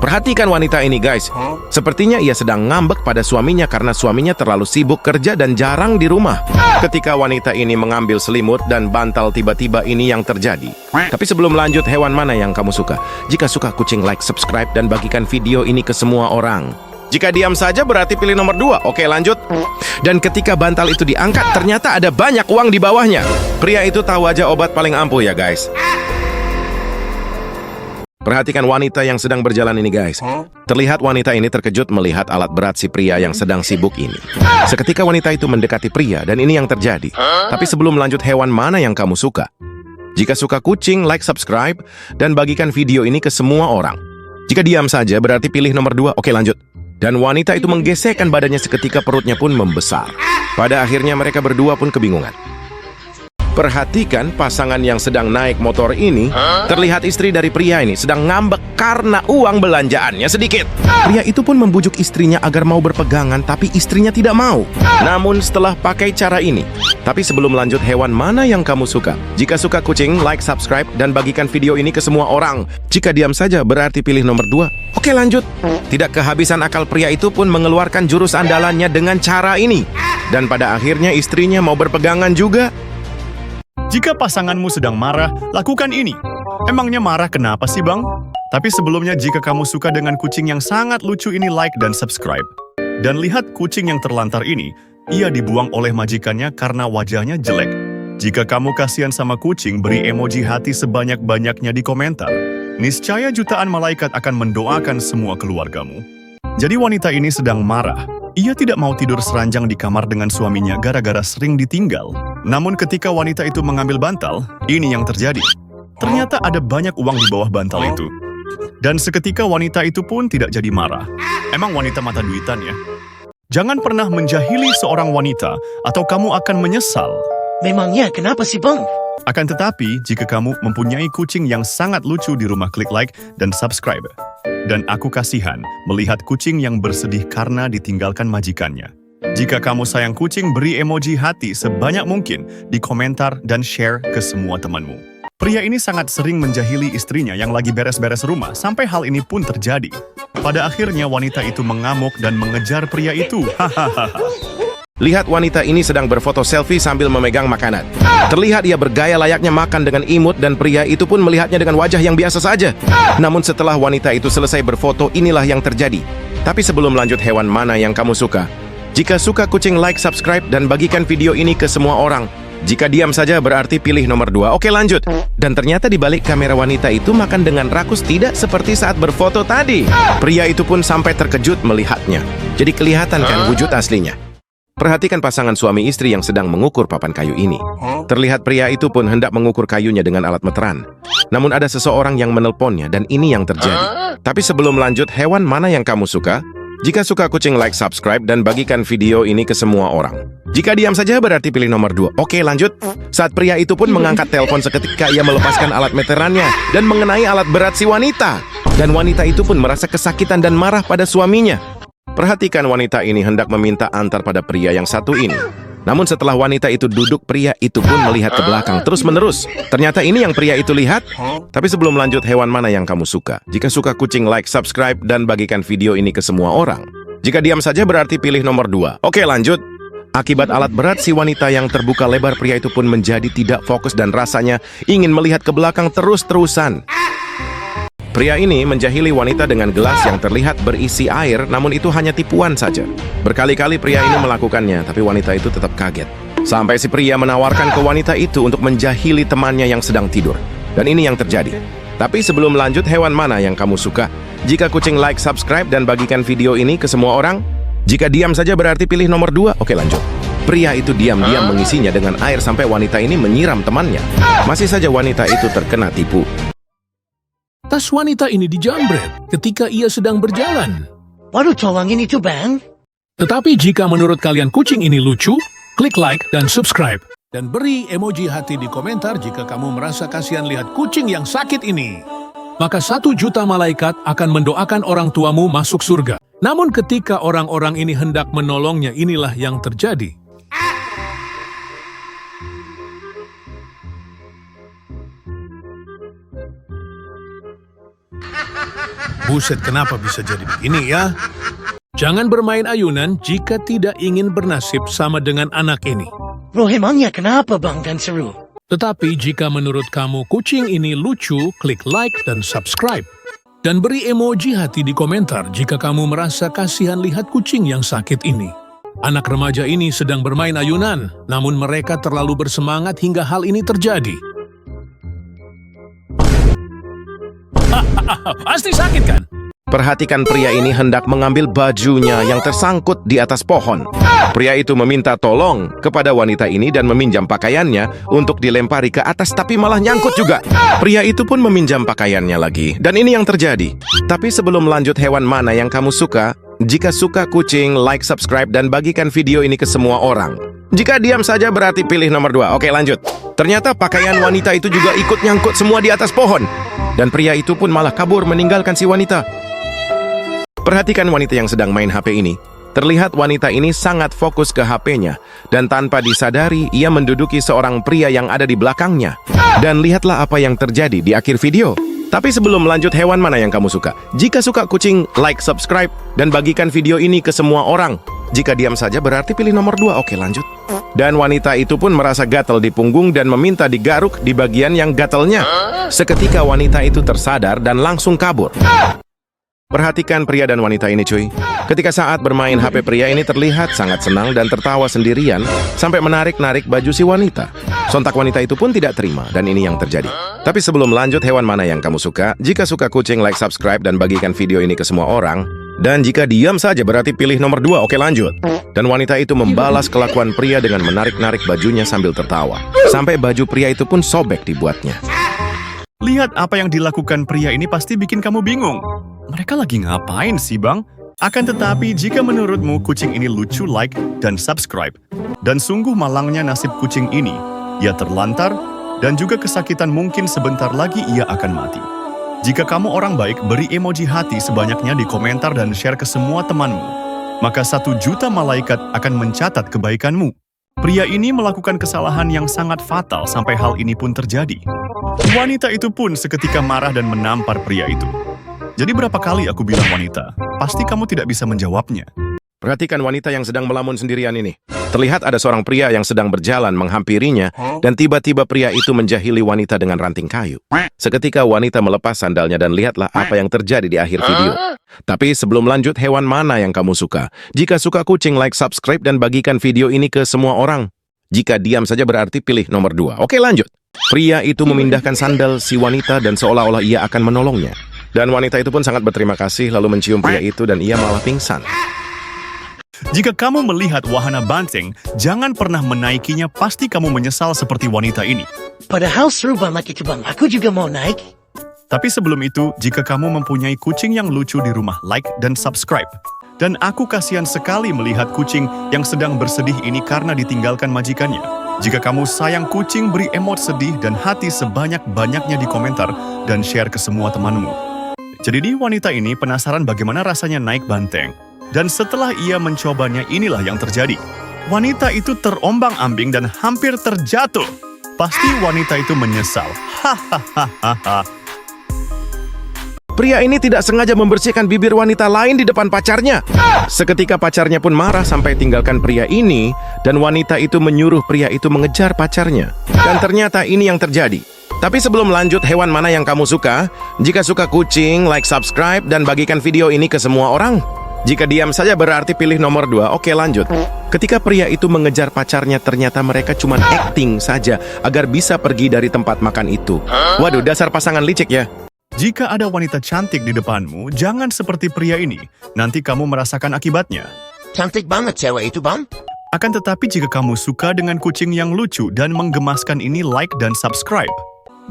Perhatikan wanita ini, guys. Sepertinya ia sedang ngambek pada suaminya karena suaminya terlalu sibuk kerja dan jarang di rumah. Ketika wanita ini mengambil selimut dan bantal, tiba-tiba ini yang terjadi. Tapi sebelum lanjut, hewan mana yang kamu suka? Jika suka kucing, like, subscribe, dan bagikan video ini ke semua orang. Jika diam saja berarti pilih nomor 2. Oke, lanjut. Dan ketika bantal itu diangkat, ternyata ada banyak uang di bawahnya. Pria itu tahu aja obat paling ampuh ya, guys. Perhatikan wanita yang sedang berjalan ini, guys. Terlihat wanita ini terkejut melihat alat berat si pria yang sedang sibuk ini. Seketika wanita itu mendekati pria dan ini yang terjadi. Tapi sebelum lanjut, hewan mana yang kamu suka? Jika suka kucing, like, subscribe, dan bagikan video ini ke semua orang. Jika diam saja berarti pilih nomor 2. Oke, lanjut. Dan wanita itu menggesekkan badannya seketika perutnya pun membesar. Pada akhirnya mereka berdua pun kebingungan. Perhatikan pasangan yang sedang naik motor ini. Terlihat istri dari pria ini sedang ngambek karena uang belanjaannya sedikit. Pria itu pun membujuk istrinya agar mau berpegangan, tapi istrinya tidak mau. Namun setelah pakai cara ini. Tapi sebelum lanjut, hewan mana yang kamu suka? Jika suka kucing, like, subscribe, dan bagikan video ini ke semua orang. Jika diam saja berarti pilih nomor 2. Oke, lanjut. Tidak kehabisan akal, pria itu pun mengeluarkan jurus andalannya dengan cara ini. Dan pada akhirnya istrinya mau berpegangan juga. Jika pasanganmu sedang marah, lakukan ini. Emangnya marah kenapa sih, Bang? Tapi sebelumnya, jika kamu suka dengan kucing yang sangat lucu ini, like dan subscribe. Dan lihat kucing yang terlantar ini, ia dibuang oleh majikannya karena wajahnya jelek. Jika kamu kasihan sama kucing, beri emoji hati sebanyak-banyaknya di komentar. Niscaya jutaan malaikat akan mendoakan semua keluargamu. Jadi wanita ini sedang marah. Ia tidak mau tidur seranjang di kamar dengan suaminya gara-gara sering ditinggal. Namun ketika wanita itu mengambil bantal, ini yang terjadi. Ternyata ada banyak uang di bawah bantal itu. Dan seketika wanita itu pun tidak jadi marah. Emang wanita mata duitan ya? Jangan pernah menjahili seorang wanita atau kamu akan menyesal. Memangnya kenapa sih, Bang? Akan tetapi, jika kamu mempunyai kucing yang sangat lucu di rumah, klik like dan subscribe. Dan aku kasihan melihat kucing yang bersedih karena ditinggalkan majikannya. Jika kamu sayang kucing, beri emoji hati sebanyak mungkin di komentar dan share ke semua temanmu. Pria ini sangat sering menjahili istrinya yang lagi beres-beres rumah, sampai hal ini pun terjadi. Pada akhirnya wanita itu mengamuk dan mengejar pria itu. Hahaha. Lihat wanita ini sedang berfoto selfie sambil memegang makanan. Terlihat ia bergaya layaknya makan dengan imut dan pria itu pun melihatnya dengan wajah yang biasa saja. Namun setelah wanita itu selesai berfoto, inilah yang terjadi. Tapi sebelum lanjut, hewan mana yang kamu suka? Jika suka kucing, like, subscribe, dan bagikan video ini ke semua orang. Jika diam saja berarti pilih nomor 2. Oke, lanjut. Dan ternyata di balik kamera wanita itu makan dengan rakus, tidak seperti saat berfoto tadi. Pria itu pun sampai terkejut melihatnya. Jadi kelihatan kan wujud aslinya. Perhatikan pasangan suami istri yang sedang mengukur papan kayu ini. Terlihat pria itu pun hendak mengukur kayunya dengan alat meteran. Namun ada seseorang yang menelponnya dan ini yang terjadi. Tapi sebelum lanjut, hewan mana yang kamu suka? Jika suka kucing, like, subscribe, dan bagikan video ini ke semua orang. Jika diam saja berarti pilih nomor 2. Oke, lanjut. Saat pria itu pun mengangkat telepon seketika ia melepaskan alat meterannya dan mengenai alat berat si wanita. Dan wanita itu pun merasa kesakitan dan marah pada suaminya. Perhatikan, wanita ini hendak meminta antar pada pria yang satu ini. Namun setelah wanita itu duduk, pria itu pun melihat ke belakang terus-menerus. Ternyata ini yang pria itu lihat. Tapi sebelum lanjut, hewan mana yang kamu suka? Jika suka kucing, like, subscribe, dan bagikan video ini ke semua orang. Jika diam saja berarti pilih nomor 2. Oke, lanjut. Akibat alat berat si wanita yang terbuka lebar, pria itu pun menjadi tidak fokus dan rasanya ingin melihat ke belakang terus-terusan. Pria ini menjahili wanita dengan gelas yang terlihat berisi air, namun itu hanya tipuan saja. Berkali-kali pria ini melakukannya, tapi wanita itu tetap kaget. Sampai si pria menawarkan ke wanita itu untuk menjahili temannya yang sedang tidur. Dan ini yang terjadi. Tapi sebelum lanjut, hewan mana yang kamu suka? Jika kucing, like, subscribe, dan bagikan video ini ke semua orang. Jika diam saja berarti pilih nomor 2. Oke, lanjut. Pria itu diam-diam mengisinya dengan air sampai wanita ini menyiram temannya. Masih saja wanita itu terkena tipu. Tas wanita ini dijambret ketika ia sedang berjalan. Waduh, tolongin itu, Bang. Tetapi jika menurut kalian kucing ini lucu, klik like dan subscribe. Dan beri emoji hati di komentar jika kamu merasa kasihan lihat kucing yang sakit ini. Maka 1 juta malaikat akan mendoakan orang tuamu masuk surga. Namun ketika orang-orang ini hendak menolongnya, inilah yang terjadi. Buset, kenapa bisa jadi begini ya? Jangan bermain ayunan jika tidak ingin bernasib sama dengan anak ini. Bro, emangnya kenapa, Bang, dan seru? Tetapi jika menurut kamu kucing ini lucu, klik like dan subscribe. Dan beri emoji hati di komentar jika kamu merasa kasihan lihat kucing yang sakit ini. Anak remaja ini sedang bermain ayunan, namun mereka terlalu bersemangat hingga hal ini terjadi. Pasti sakit kan? Perhatikan, pria ini hendak mengambil bajunya yang tersangkut di atas pohon. Pria itu meminta tolong kepada wanita ini dan meminjam pakaiannya untuk dilempari ke atas, tapi malah nyangkut juga. Pria itu pun meminjam pakaiannya lagi. Dan ini yang terjadi. Tapi sebelum lanjut, hewan mana yang kamu suka? Jika suka kucing, like, subscribe, dan bagikan video ini ke semua orang. Jika diam saja berarti pilih nomor 2. Oke, lanjut. Ternyata pakaian wanita itu juga ikut nyangkut semua di atas pohon. Dan pria itu pun malah kabur meninggalkan si wanita. Perhatikan wanita yang sedang main HP ini. Terlihat wanita ini sangat fokus ke HP-nya. Dan tanpa disadari, ia menduduki seorang pria yang ada di belakangnya. Dan lihatlah apa yang terjadi di akhir video. Tapi sebelum lanjut, hewan mana yang kamu suka? Jika suka kucing, like, subscribe, dan bagikan video ini ke semua orang. Jika diam saja berarti pilih nomor 2. Oke, lanjut. Dan wanita itu pun merasa gatal di punggung dan meminta digaruk di bagian yang gatalnya. Seketika wanita itu tersadar dan langsung kabur. Perhatikan pria dan wanita ini, cuy. Ketika saat bermain HP, pria ini terlihat sangat senang dan tertawa sendirian sampai menarik-narik baju si wanita. Sontak wanita itu pun tidak terima dan ini yang terjadi. Tapi sebelum lanjut, hewan mana yang kamu suka? Jika suka kucing, like, subscribe, dan bagikan video ini ke semua orang. Dan jika diam saja berarti pilih nomor 2. Oke, lanjut. Dan wanita itu membalas kelakuan pria dengan menarik-narik bajunya sambil tertawa. Sampai baju pria itu pun sobek dibuatnya. Lihat apa yang dilakukan pria ini pasti bikin kamu bingung. Mereka lagi ngapain sih, Bang? Akan tetapi, jika menurutmu kucing ini lucu, like, dan subscribe. Dan sungguh malangnya nasib kucing ini. Ia terlantar, dan juga kesakitan, mungkin sebentar lagi ia akan mati. Jika kamu orang baik, beri emoji hati sebanyaknya di komentar dan share ke semua temanmu. Maka 1 juta malaikat akan mencatat kebaikanmu. Pria ini melakukan kesalahan yang sangat fatal sampai hal ini pun terjadi. Wanita itu pun seketika marah dan menampar pria itu. Jadi berapa kali aku bilang wanita, pasti kamu tidak bisa menjawabnya. Perhatikan wanita yang sedang melamun sendirian ini. Terlihat ada seorang pria yang sedang berjalan menghampirinya dan tiba-tiba pria itu menjahili wanita dengan ranting kayu. Seketika wanita melepas sandalnya dan lihatlah apa yang terjadi di akhir video. Tapi sebelum lanjut, hewan mana yang kamu suka? Jika suka kucing, like, subscribe, dan bagikan video ini ke semua orang. Jika diam saja berarti pilih nomor 2. Oke, lanjut. Pria itu memindahkan sandal si wanita dan seolah-olah ia akan menolongnya. Dan wanita itu pun sangat berterima kasih lalu mencium pria itu dan ia malah pingsan. Jika kamu melihat wahana banteng, jangan pernah menaikinya, pasti kamu menyesal seperti wanita ini. Padahal seru banget itu, Bang. Aku juga mau naik. Tapi sebelum itu, jika kamu mempunyai kucing yang lucu di rumah, like dan subscribe. Dan aku kasihan sekali melihat kucing yang sedang bersedih ini karena ditinggalkan majikannya. Jika kamu sayang kucing, beri emot sedih dan hati sebanyak-banyaknya di komentar dan share ke semua temanmu. Jadi wanita ini penasaran bagaimana rasanya naik banteng. Dan setelah ia mencobanya, inilah yang terjadi. Wanita itu terombang-ambing dan hampir terjatuh. Pasti wanita itu menyesal. Hahaha. Pria ini tidak sengaja membersihkan bibir wanita lain di depan pacarnya. Seketika pacarnya pun marah sampai tinggalkan pria ini, dan wanita itu menyuruh pria itu mengejar pacarnya. Dan ternyata ini yang terjadi. Tapi sebelum lanjut, hewan mana yang kamu suka? Jika suka kucing, like, subscribe, dan bagikan video ini ke semua orang. Jika diam saja berarti pilih nomor 2. Oke, lanjut. Ketika pria itu mengejar pacarnya, ternyata mereka cuma acting saja agar bisa pergi dari tempat makan itu. Waduh, dasar pasangan licik ya. Jika ada wanita cantik di depanmu, jangan seperti pria ini. Nanti kamu merasakan akibatnya. Cantik banget cewek itu, Bang. Akan tetapi jika kamu suka dengan kucing yang lucu dan menggemaskan ini, like dan subscribe.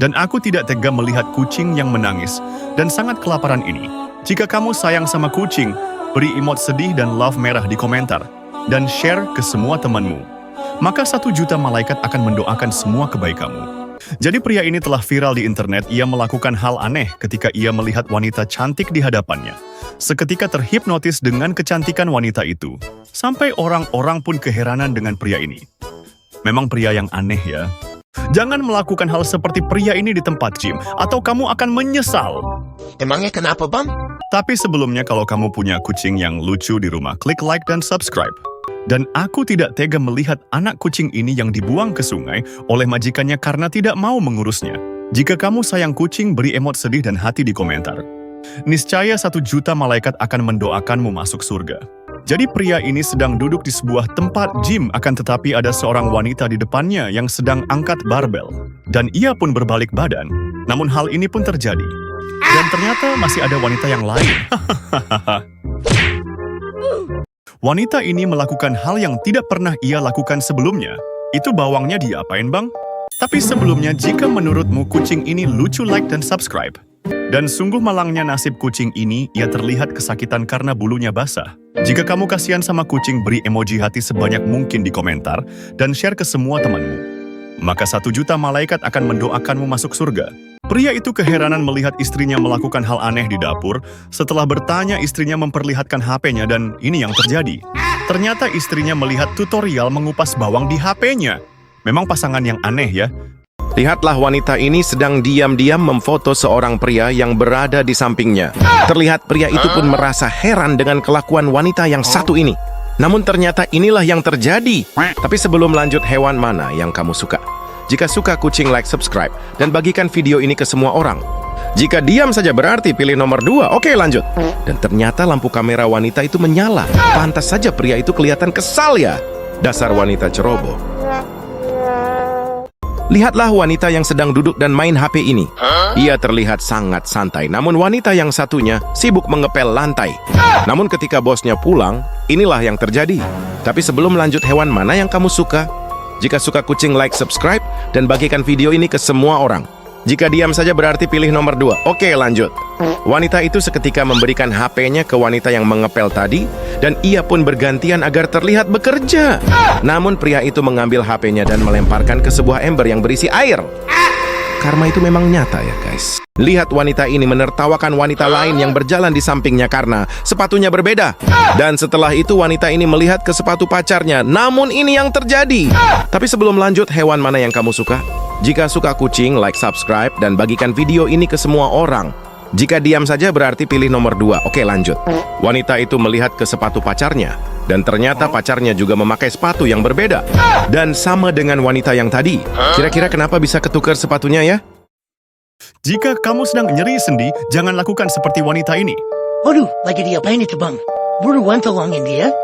Dan aku tidak tega melihat kucing yang menangis dan sangat kelaparan ini. Jika kamu sayang sama kucing, beri emot sedih dan love merah di komentar. Dan share ke semua temanmu. Maka 1 juta malaikat akan mendoakan semua kebaikanmu. Jadi pria ini telah viral di internet. Ia melakukan hal aneh ketika ia melihat wanita cantik di hadapannya. Seketika terhipnotis dengan kecantikan wanita itu. Sampai orang-orang pun keheranan dengan pria ini. Memang pria yang aneh ya. Jangan melakukan hal seperti pria ini di tempat gym, atau kamu akan menyesal. Emangnya kenapa, Bang? Tapi sebelumnya kalau kamu punya kucing yang lucu di rumah, klik like dan subscribe. Dan aku tidak tega melihat anak kucing ini yang dibuang ke sungai oleh majikannya karena tidak mau mengurusnya. Jika kamu sayang kucing, beri emot sedih dan hati di komentar. Niscaya 1 juta malaikat akan mendoakanmu masuk surga. Jadi pria ini sedang duduk di sebuah tempat gym, akan tetapi ada seorang wanita di depannya yang sedang angkat barbel. Dan ia pun berbalik badan. Namun hal ini pun terjadi. Dan ternyata masih ada wanita yang lain. Wanita ini melakukan hal yang tidak pernah ia lakukan sebelumnya. Itu bawangnya diapain, Bang? Tapi sebelumnya, jika menurutmu kucing ini lucu, like dan subscribe. Dan sungguh malangnya nasib kucing ini, ia terlihat kesakitan karena bulunya basah. Jika kamu kasihan sama kucing, beri emoji hati sebanyak mungkin di komentar dan share ke semua temanmu. Maka 1 juta malaikat akan mendoakanmu masuk surga. Pria itu keheranan melihat istrinya melakukan hal aneh di dapur. Setelah bertanya, istrinya memperlihatkan HP-nya dan ini yang terjadi. Ternyata istrinya melihat tutorial mengupas bawang di HP-nya. Memang pasangan yang aneh ya. Lihatlah wanita ini sedang diam-diam memfoto seorang pria yang berada di sampingnya. Terlihat pria itu pun merasa heran dengan kelakuan wanita yang satu ini. Namun ternyata inilah yang terjadi. Tapi sebelum lanjut, hewan mana yang kamu suka? Jika suka kucing, like, subscribe, dan bagikan video ini ke semua orang. Jika diam saja berarti pilih nomor 2. Oke, lanjut. Dan ternyata lampu kamera wanita itu menyala. Pantas saja pria itu kelihatan kesal ya. Dasar wanita ceroboh. Lihatlah wanita yang sedang duduk dan main HP ini. Ia terlihat sangat santai, namun wanita yang satunya sibuk mengepel lantai. Namun ketika bosnya pulang, inilah yang terjadi. Tapi sebelum lanjut, hewan mana yang kamu suka? Jika suka kucing, like, subscribe, dan bagikan video ini ke semua orang. Jika diam saja berarti pilih nomor 2. Oke, lanjut. Wanita itu seketika memberikan HP-nya ke wanita yang mengepel tadi, dan ia pun bergantian agar terlihat bekerja. Namun pria itu mengambil HP-nya dan melemparkan ke sebuah ember yang berisi air. Karma itu memang nyata ya guys. Lihat wanita ini menertawakan wanita lain yang berjalan di sampingnya karena sepatunya berbeda. Dan setelah itu wanita ini melihat ke sepatu pacarnya. Namun ini yang terjadi. Tapi sebelum lanjut, hewan mana yang kamu suka? Jika suka kucing, like, subscribe, dan bagikan video ini ke semua orang. Jika diam saja berarti pilih nomor 2. Oke, lanjut. Wanita itu melihat ke sepatu pacarnya. Dan ternyata pacarnya juga memakai sepatu yang berbeda. Dan sama dengan wanita yang tadi. Kira-kira kenapa bisa ketukar sepatunya ya? Jika kamu sedang nyeri sendi, jangan lakukan seperti wanita ini. Waduh, lagi diapain itu, Bang? Buruan tolongin dia.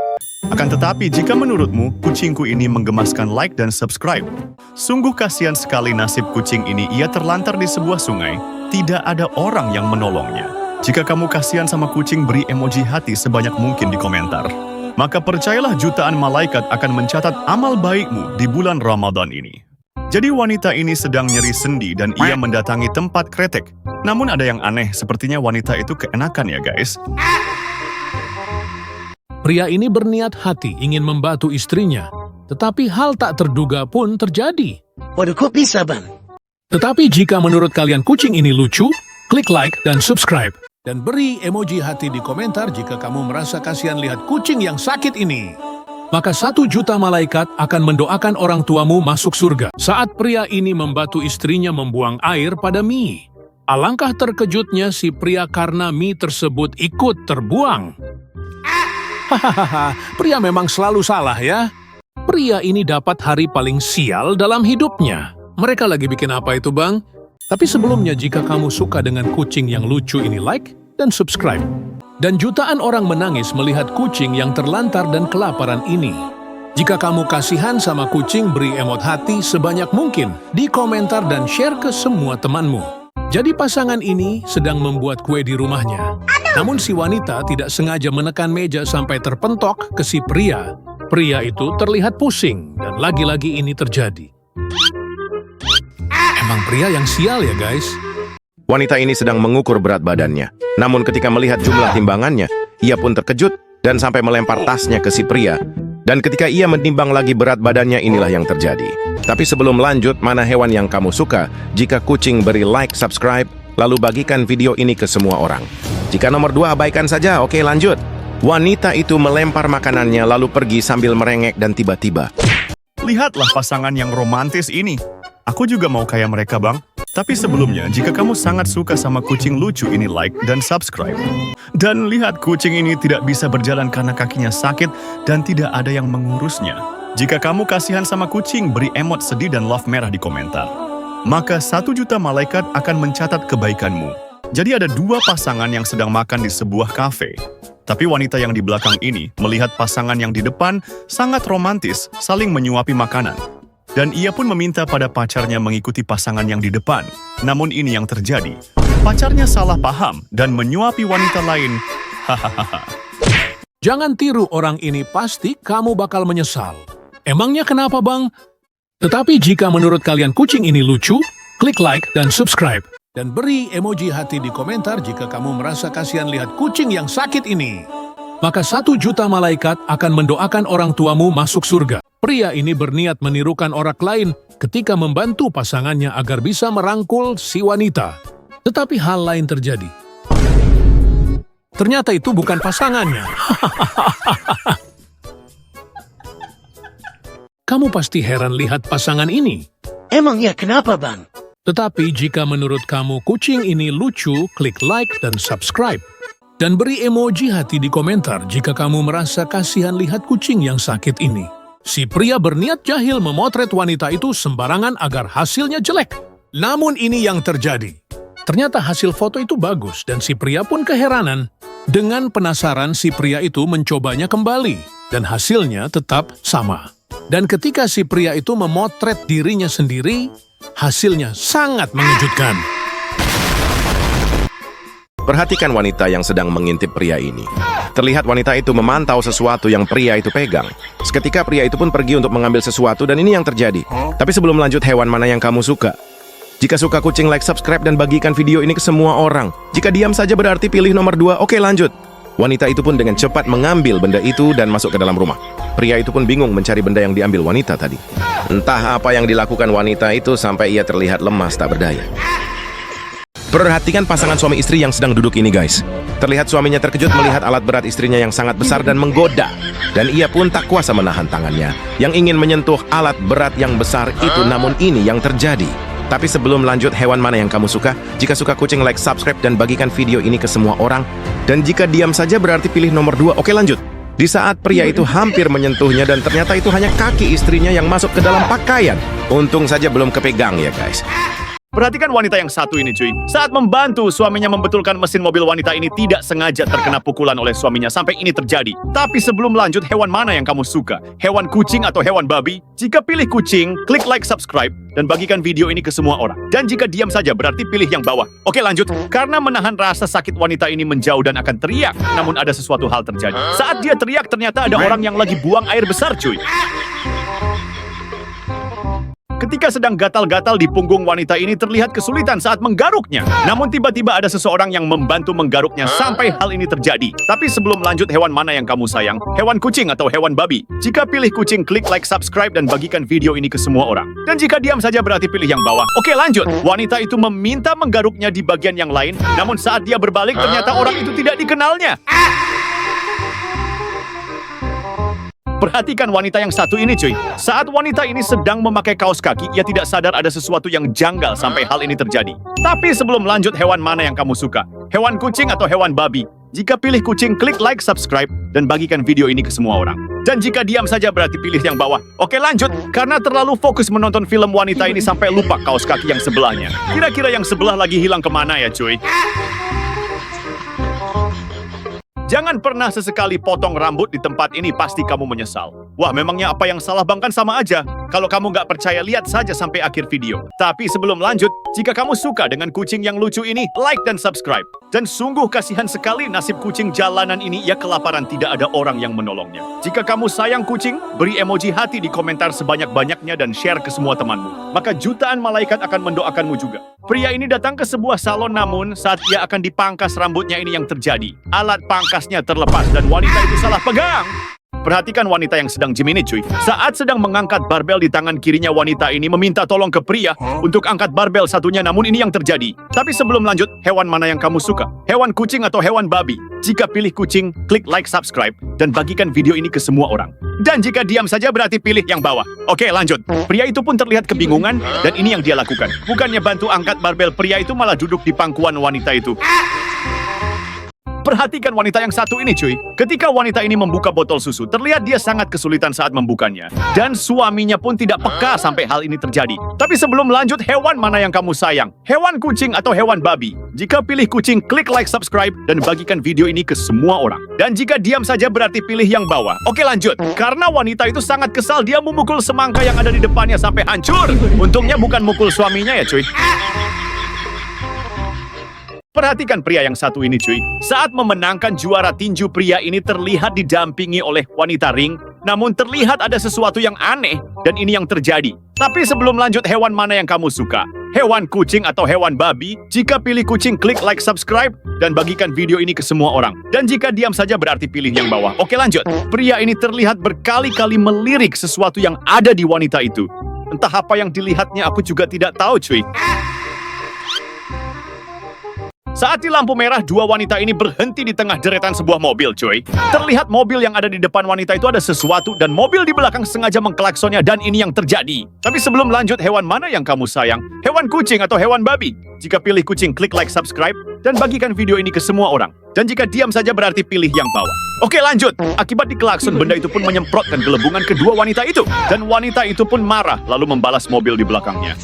Akan tetapi, jika menurutmu kucingku ini menggemaskan, like dan subscribe. Sungguh kasihan sekali nasib kucing ini. Ia terlantar di sebuah sungai. Tidak ada orang yang menolongnya. Jika kamu kasihan sama kucing, beri emoji hati sebanyak mungkin di komentar. Maka percayalah jutaan malaikat akan mencatat amal baikmu di bulan Ramadan ini. Jadi wanita ini sedang nyeri sendi dan ia mendatangi tempat kretek. Namun ada yang aneh, sepertinya wanita itu keenakan ya guys. Pria ini berniat hati ingin membantu istrinya, tetapi hal tak terduga pun terjadi. Waduh, kok bisa, Bang? Tetapi jika menurut kalian kucing ini lucu, klik like dan subscribe. Dan beri emoji hati di komentar jika kamu merasa kasihan lihat kucing yang sakit ini. Maka 1 juta malaikat akan mendoakan orang tuamu masuk surga. Saat pria ini membantu istrinya membuang air pada mie. Alangkah terkejutnya si pria karena mie tersebut ikut terbuang. Hahaha, pria memang selalu salah ya. Pria ini dapat hari paling sial dalam hidupnya. Mereka lagi bikin apa itu, Bang? Tapi sebelumnya jika kamu suka dengan kucing yang lucu ini, like dan subscribe. Dan jutaan orang menangis melihat kucing yang terlantar dan kelaparan ini. Jika kamu kasihan sama kucing, beri emot hati sebanyak mungkin di komentar dan share ke semua temanmu. Jadi pasangan ini sedang membuat kue di rumahnya. Namun si wanita tidak sengaja menekan meja sampai terpentok ke si pria. Pria itu terlihat pusing dan lagi-lagi ini terjadi. Emang pria yang sial ya guys? Wanita ini sedang mengukur berat badannya. Namun ketika melihat jumlah timbangannya, ia pun terkejut dan sampai melempar tasnya ke si pria. Dan ketika ia menimbang lagi berat badannya, inilah yang terjadi. Tapi sebelum lanjut, mana hewan yang kamu suka? Jika kucing, beri like, subscribe, lalu bagikan video ini ke semua orang. Jika nomor 2, abaikan saja. Oke, lanjut. Wanita itu melempar makanannya lalu pergi sambil merengek dan tiba-tiba. Lihatlah pasangan yang romantis ini. Aku juga mau kayak mereka, Bang. Tapi sebelumnya, jika kamu sangat suka sama kucing lucu ini, like dan subscribe. Dan lihat kucing ini tidak bisa berjalan karena kakinya sakit dan tidak ada yang mengurusnya. Jika kamu kasihan sama kucing, beri emot sedih dan love merah di komentar. Maka 1 juta malaikat akan mencatat kebaikanmu. Jadi ada 2 pasangan yang sedang makan di sebuah kafe. Tapi wanita yang di belakang ini melihat pasangan yang di depan sangat romantis, saling menyuapi makanan. Dan ia pun meminta pada pacarnya mengikuti pasangan yang di depan. Namun ini yang terjadi. Pacarnya salah paham dan menyuapi wanita lain. Hahaha. Jangan tiru orang ini, pasti kamu bakal menyesal. Emangnya kenapa, Bang? Tetapi jika menurut kalian kucing ini lucu, klik like dan subscribe. Dan beri emoji hati di komentar jika kamu merasa kasihan lihat kucing yang sakit ini. Maka 1 juta malaikat akan mendoakan orang tuamu masuk surga. Pria ini berniat menirukan orang lain ketika membantu pasangannya agar bisa merangkul si wanita. Tetapi hal lain terjadi. Ternyata itu bukan pasangannya. Kamu pasti heran lihat pasangan ini. Emang ya kenapa, Bang? Tetapi jika menurut kamu kucing ini lucu, klik like dan subscribe. Dan beri emoji hati di komentar jika kamu merasa kasihan lihat kucing yang sakit ini. Si pria berniat jahil memotret wanita itu sembarangan agar hasilnya jelek. Namun ini yang terjadi. Ternyata hasil foto itu bagus dan si pria pun keheranan. Dengan penasaran si pria itu mencobanya kembali dan hasilnya tetap sama. Dan ketika si pria itu memotret dirinya sendiri, hasilnya sangat mengejutkan. Perhatikan wanita yang sedang mengintip pria ini. Terlihat wanita itu memantau sesuatu yang pria itu pegang. Seketika pria itu pun pergi untuk mengambil sesuatu dan ini yang terjadi. Tapi sebelum lanjut, hewan mana yang kamu suka? Jika suka kucing, like, subscribe, dan bagikan video ini ke semua orang. Jika diam saja berarti pilih nomor 2. Oke, lanjut. Wanita itu pun dengan cepat mengambil benda itu dan masuk ke dalam rumah. Pria itu pun bingung mencari benda yang diambil wanita tadi. Entah apa yang dilakukan wanita itu sampai ia terlihat lemas tak berdaya. Perhatikan pasangan suami istri yang sedang duduk ini, guys. Terlihat suaminya terkejut melihat alat berat istrinya yang sangat besar dan menggoda. Dan ia pun tak kuasa menahan tangannya yang ingin menyentuh alat berat yang besar itu, namun ini yang terjadi. Tapi sebelum lanjut, hewan mana yang kamu suka? Jika suka kucing, like, subscribe, dan bagikan video ini ke semua orang. Dan jika diam saja berarti pilih nomor 2. Oke, lanjut. Di saat pria itu hampir menyentuhnya dan ternyata itu hanya kaki istrinya yang masuk ke dalam pakaian. Untung saja belum kepegang ya, guys. Perhatikan wanita yang satu ini, cuy. Saat membantu suaminya membetulkan mesin mobil, wanita ini tidak sengaja terkena pukulan oleh suaminya sampai ini terjadi. Tapi sebelum lanjut, hewan mana yang kamu suka? Hewan kucing atau hewan babi? Jika pilih kucing, klik like, subscribe, dan bagikan video ini ke semua orang. Dan jika diam saja, berarti pilih yang bawah. Oke, lanjut. Karena menahan rasa sakit, wanita ini menjauh dan akan teriak. Namun ada sesuatu hal terjadi. Saat dia teriak, ternyata ada orang yang lagi buang air besar, cuy. Ketika sedang gatal-gatal di punggung wanita ini terlihat kesulitan saat menggaruknya. Namun tiba-tiba ada seseorang yang membantu menggaruknya sampai hal ini terjadi. Tapi sebelum lanjut, hewan mana yang kamu sayang? Hewan kucing atau hewan babi? Jika pilih kucing, klik like, subscribe, dan bagikan video ini ke semua orang. Dan jika diam saja berarti pilih yang bawah. Oke, lanjut. Wanita itu meminta menggaruknya di bagian yang lain. Namun saat dia berbalik ternyata orang itu tidak dikenalnya. Perhatikan wanita yang satu ini, cuy. Saat wanita ini sedang memakai kaos kaki, ia tidak sadar ada sesuatu yang janggal sampai hal ini terjadi. Tapi sebelum lanjut, hewan mana yang kamu suka? Hewan kucing atau hewan babi? Jika pilih kucing, klik like, subscribe, dan bagikan video ini ke semua orang. Dan jika diam saja berarti pilih yang bawah. Oke, lanjut. Karena terlalu fokus menonton film wanita ini sampai lupa kaos kaki yang sebelahnya. Kira-kira yang sebelah lagi hilang kemana ya, cuy? Jangan pernah sesekali potong rambut di tempat ini, pasti kamu menyesal. Wah, memangnya apa yang salah bang? Kan sama aja. Kalau kamu nggak percaya, lihat saja sampai akhir video. Tapi sebelum lanjut, jika kamu suka dengan kucing yang lucu ini, like dan subscribe. Dan sungguh kasihan sekali nasib kucing jalanan ini, ia kelaparan, tidak ada orang yang menolongnya. Jika kamu sayang kucing, beri emoji hati di komentar sebanyak-banyaknya dan share ke semua temanmu. Maka jutaan malaikat akan mendoakanmu juga. Pria ini datang ke sebuah salon, namun saat ia akan dipangkas rambutnya ini yang terjadi. Alat pangkasnya terlepas dan wanita itu salah pegang. Perhatikan wanita yang sedang gym ini, cuy. Saat sedang mengangkat barbel di tangan kirinya, wanita ini meminta tolong ke pria untuk angkat barbel satunya, namun ini yang terjadi. Tapi sebelum lanjut, hewan mana yang kamu suka? Hewan kucing atau hewan babi? Jika pilih kucing, klik like, subscribe, dan bagikan video ini ke semua orang. Dan jika diam saja berarti pilih yang bawah. Oke, lanjut. Pria itu pun terlihat kebingungan, dan ini yang dia lakukan. Bukannya bantu angkat barbel, pria itu malah duduk di pangkuan wanita itu. Perhatikan wanita yang satu ini, cuy. Ketika wanita ini membuka botol susu, terlihat dia sangat kesulitan saat membukanya. Dan suaminya pun tidak peka sampai hal ini terjadi. Tapi sebelum lanjut, hewan mana yang kamu sayang? Hewan kucing atau hewan babi? Jika pilih kucing, klik like, subscribe, dan bagikan video ini ke semua orang. Dan jika diam saja berarti pilih yang bawah. Oke, lanjut. Karena wanita itu sangat kesal, dia memukul semangka yang ada di depannya sampai hancur. Untungnya bukan mukul suaminya ya, cuy. Perhatikan pria yang satu ini, cuy. Saat memenangkan juara tinju, pria ini terlihat didampingi oleh wanita ring. Namun terlihat ada sesuatu yang aneh, dan ini yang terjadi. Tapi sebelum lanjut, hewan mana yang kamu suka? Hewan kucing atau hewan babi? Jika pilih kucing, klik like, subscribe, dan bagikan video ini ke semua orang. Dan jika diam saja berarti pilih yang bawah. Oke, lanjut. Pria ini terlihat berkali-kali melirik sesuatu yang ada di wanita itu. Entah apa yang dilihatnya, aku juga tidak tahu, cuy. Saat di lampu merah, dua wanita ini berhenti di tengah deretan sebuah mobil, cuy. Terlihat mobil yang ada di depan wanita itu ada sesuatu dan mobil di belakang sengaja mengklaksonnya dan ini yang terjadi. Tapi sebelum lanjut, hewan mana yang kamu sayang? Hewan kucing atau hewan babi? Jika pilih kucing, klik like, subscribe, dan bagikan video ini ke semua orang. Dan jika diam saja berarti pilih yang bawah. Oke, lanjut. Akibat diklakson, benda itu pun menyemprotkan gelembungan kedua wanita itu. Dan wanita itu pun marah lalu membalas mobil di belakangnya.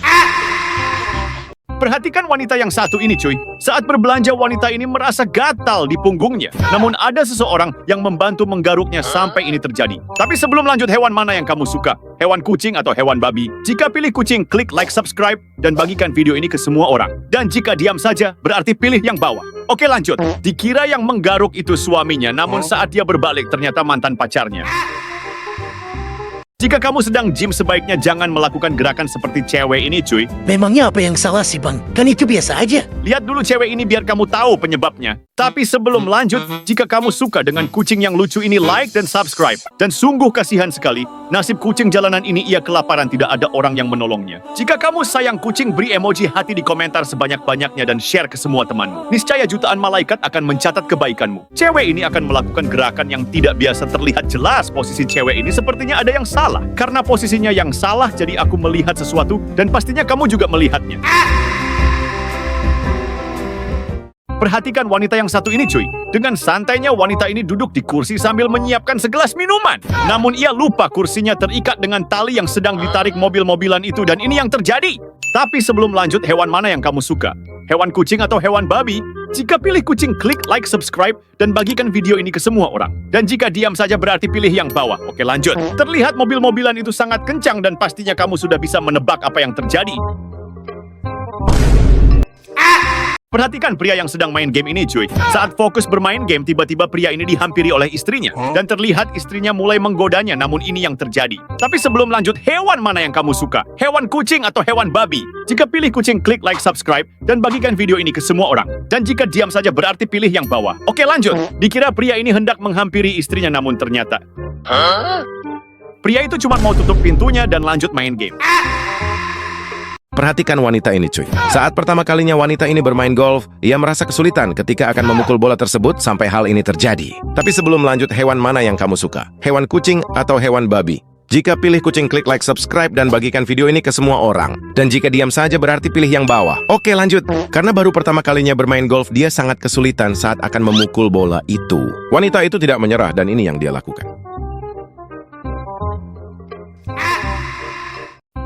Perhatikan wanita yang satu ini, cuy. Saat berbelanja, wanita ini merasa gatal di punggungnya. Namun ada seseorang yang membantu menggaruknya sampai ini terjadi. Tapi sebelum lanjut, hewan mana yang kamu suka? Hewan kucing atau hewan babi? Jika pilih kucing, klik like, subscribe, dan bagikan video ini ke semua orang. Dan jika diam saja, berarti pilih yang bawah. Oke, lanjut. Dikira yang menggaruk itu suaminya, namun saat dia berbalik ternyata mantan pacarnya. Jika kamu sedang gym, sebaiknya jangan melakukan gerakan seperti cewek ini, cuy. Memangnya apa yang salah sih, Bang? Kan itu biasa aja. Lihat dulu cewek ini biar kamu tahu penyebabnya. Tapi sebelum lanjut, jika kamu suka dengan kucing yang lucu ini, like dan subscribe. Dan sungguh kasihan sekali, nasib kucing jalanan ini, ia kelaparan, tidak ada orang yang menolongnya. Jika kamu sayang kucing, beri emoji hati di komentar sebanyak-banyaknya dan share ke semua temanmu. Niscaya jutaan malaikat akan mencatat kebaikanmu. Cewek ini akan melakukan gerakan yang tidak biasa, terlihat jelas posisi cewek ini sepertinya ada yang salah. Karena posisinya yang salah, jadi aku melihat sesuatu dan pastinya kamu juga melihatnya. Perhatikan wanita yang satu ini, cuy. Dengan santainya wanita ini duduk di kursi sambil menyiapkan segelas minuman. Namun ia lupa kursinya terikat dengan tali yang sedang ditarik mobil-mobilan itu dan ini yang terjadi. Tapi sebelum lanjut, hewan mana yang kamu suka? Hewan kucing atau hewan babi? Jika pilih kucing, klik like, subscribe, dan bagikan video ini ke semua orang. Dan jika diam saja berarti pilih yang bawah. Oke, lanjut. Terlihat mobil-mobilan itu sangat kencang dan pastinya kamu sudah bisa menebak apa yang terjadi. Perhatikan pria yang sedang main game ini, cuy. Saat fokus bermain game, tiba-tiba pria ini dihampiri oleh istrinya. Dan terlihat istrinya mulai menggodanya, namun ini yang terjadi. Tapi sebelum lanjut, hewan mana yang kamu suka? Hewan kucing atau hewan babi? Jika pilih kucing, klik like, subscribe, dan bagikan video ini ke semua orang. Dan jika diam saja berarti pilih yang bawah. Oke, lanjut. Dikira pria ini hendak menghampiri istrinya, namun ternyata pria itu cuma mau tutup pintunya dan lanjut main game. Perhatikan wanita ini cuy. Saat pertama kalinya wanita ini bermain golf, ia merasa kesulitan ketika akan memukul bola tersebut sampai hal ini terjadi. Tapi sebelum lanjut, hewan mana yang kamu suka? Hewan kucing atau hewan babi? Jika pilih kucing, klik like, subscribe, dan bagikan video ini ke semua orang. Dan jika diam saja berarti pilih yang bawah. Oke, lanjut. Karena baru pertama kalinya bermain golf, dia sangat kesulitan saat akan memukul bola itu. Wanita itu tidak menyerah dan ini yang dia lakukan.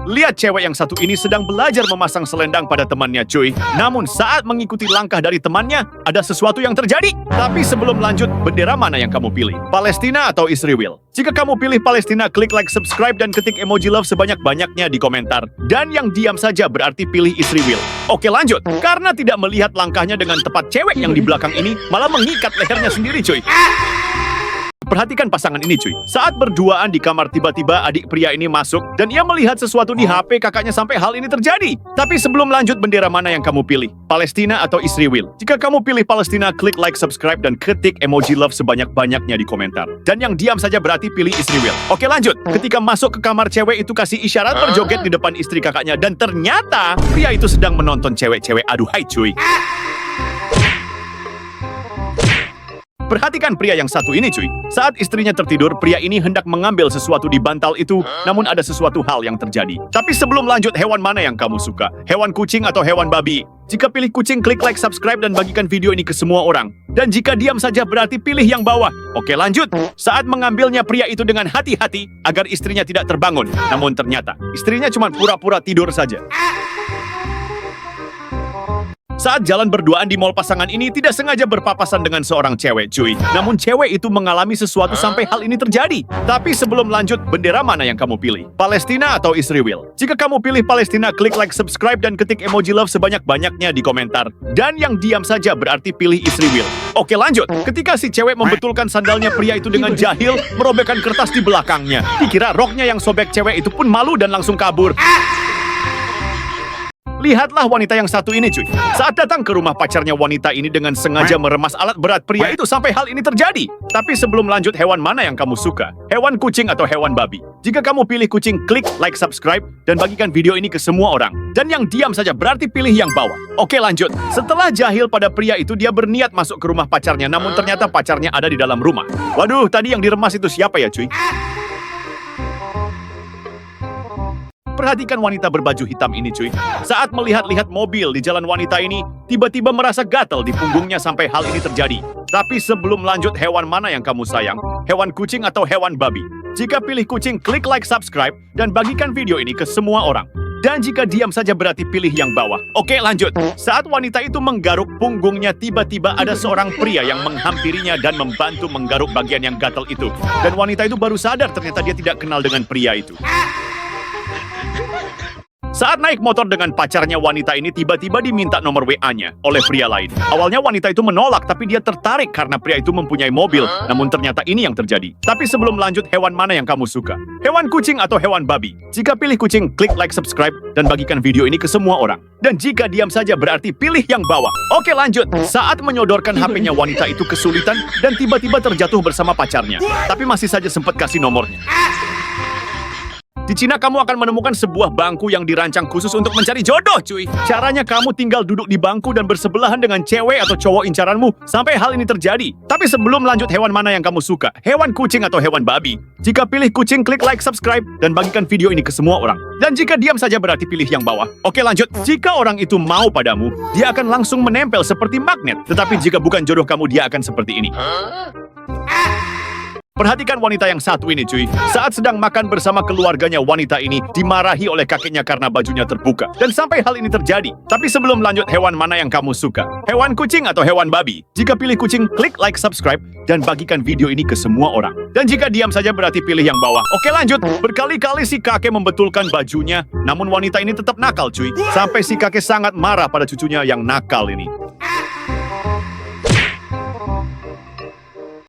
Lihat cewek yang satu ini sedang belajar memasang selendang pada temannya, cuy. Namun saat mengikuti langkah dari temannya, ada sesuatu yang terjadi. Tapi sebelum lanjut, bendera mana yang kamu pilih? Palestina atau Israel? Jika kamu pilih Palestina, klik like, subscribe, dan ketik emoji love sebanyak-banyaknya di komentar. Dan yang diam saja berarti pilih Israel. Oke, lanjut. Karena tidak melihat langkahnya dengan tepat, cewek yang di belakang ini malah mengikat lehernya sendiri, cuy. Perhatikan pasangan ini, cuy. Saat berduaan di kamar, tiba-tiba adik pria ini masuk dan ia melihat sesuatu di HP kakaknya sampai hal ini terjadi. Tapi sebelum lanjut, bendera mana yang kamu pilih? Palestina atau Israel? Jika kamu pilih Palestina, klik like, subscribe, dan ketik emoji love sebanyak-banyaknya di komentar. Dan yang diam saja berarti pilih Israel. Oke, lanjut. Ketika masuk ke kamar, cewek itu kasih isyarat berjoget di depan istri kakaknya dan ternyata pria itu sedang menonton cewek-cewek aduhai, cuy. Perhatikan pria yang satu ini, cuy. Saat istrinya tertidur, pria ini hendak mengambil sesuatu di bantal itu, namun ada sesuatu hal yang terjadi. Tapi sebelum lanjut, hewan mana yang kamu suka? Hewan kucing atau hewan babi? Jika pilih kucing, klik like, subscribe, dan bagikan video ini ke semua orang. Dan jika diam saja berarti pilih yang bawah. Oke, lanjut. Saat mengambilnya, pria itu dengan hati-hati agar istrinya tidak terbangun. Namun ternyata, istrinya cuma pura-pura tidur saja. Saat jalan berduaan di mall, pasangan ini tidak sengaja berpapasan dengan seorang cewek, cuy. Namun cewek itu mengalami sesuatu sampai hal ini terjadi. Tapi sebelum lanjut, bendera mana yang kamu pilih? Palestina atau Israel? Jika kamu pilih Palestina, klik like, subscribe, dan ketik emoji love sebanyak-banyaknya di komentar. Dan yang diam saja berarti pilih Israel. Oke, lanjut. Ketika si cewek membetulkan sandalnya, pria itu dengan jahil merobekkan kertas di belakangnya. Dikira roknya yang sobek, cewek itu pun malu dan langsung kabur. Lihatlah wanita yang satu ini, cuy. Saat datang ke rumah pacarnya, wanita ini dengan sengaja meremas alat berat pria itu sampai hal ini terjadi. Tapi sebelum lanjut, hewan mana yang kamu suka? Hewan kucing atau hewan babi? Jika kamu pilih kucing, klik like, subscribe, dan bagikan video ini ke semua orang. Dan yang diam saja berarti pilih yang bawah. Oke, lanjut. Setelah jahil pada pria itu, dia berniat masuk ke rumah pacarnya, namun ternyata pacarnya ada di dalam rumah. Waduh, tadi yang diremas itu siapa ya, cuy? Perhatikan wanita berbaju hitam ini, cuy. Saat melihat-lihat mobil di jalan, wanita ini tiba-tiba merasa gatal di punggungnya sampai hal ini terjadi. Tapi sebelum lanjut, hewan mana yang kamu sayang? Hewan kucing atau hewan babi? Jika pilih kucing, klik like, subscribe, dan bagikan video ini ke semua orang. Dan jika diam saja berarti pilih yang bawah. Oke, lanjut. Saat wanita itu menggaruk punggungnya, tiba-tiba ada seorang pria yang menghampirinya dan membantu menggaruk bagian yang gatal itu. Dan wanita itu baru sadar ternyata dia tidak kenal dengan pria itu. Saat naik motor dengan pacarnya, wanita ini tiba-tiba diminta nomor WA-nya oleh pria lain. Awalnya wanita itu menolak, tapi dia tertarik karena pria itu mempunyai mobil. Namun ternyata ini yang terjadi. Tapi sebelum lanjut, hewan mana yang kamu suka? Hewan kucing atau hewan babi? Jika pilih kucing, klik like, subscribe, dan bagikan video ini ke semua orang. Dan jika diam saja berarti pilih yang bawah. Oke, lanjut. Saat menyodorkan HP-nya, wanita itu kesulitan dan tiba-tiba terjatuh bersama pacarnya. Tapi masih saja sempat kasih nomornya. Di Cina, kamu akan menemukan sebuah bangku yang dirancang khusus untuk mencari jodoh, cuy. Caranya, kamu tinggal duduk di bangku dan bersebelahan dengan cewek atau cowok incaranmu sampai hal ini terjadi. Tapi sebelum lanjut, hewan mana yang kamu suka? Hewan kucing atau hewan babi? Jika pilih kucing, klik like, subscribe, dan bagikan video ini ke semua orang. Dan jika diam saja berarti pilih yang bawah. Oke, lanjut. Jika orang itu mau padamu, dia akan langsung menempel seperti magnet. Tetapi jika bukan jodoh kamu, dia akan seperti ini. Perhatikan wanita yang satu ini, cuy. Saat sedang makan bersama keluarganya, wanita ini dimarahi oleh kakeknya karena bajunya terbuka. Dan sampai hal ini terjadi. Tapi sebelum lanjut, hewan mana yang kamu suka? Hewan kucing atau hewan babi? Jika pilih kucing, klik like, subscribe, dan bagikan video ini ke semua orang. Dan jika diam saja berarti pilih yang bawah. Oke, lanjut. Berkali-kali si kakek membetulkan bajunya, namun wanita ini tetap nakal, cuy. Sampai si kakek sangat marah pada cucunya yang nakal ini.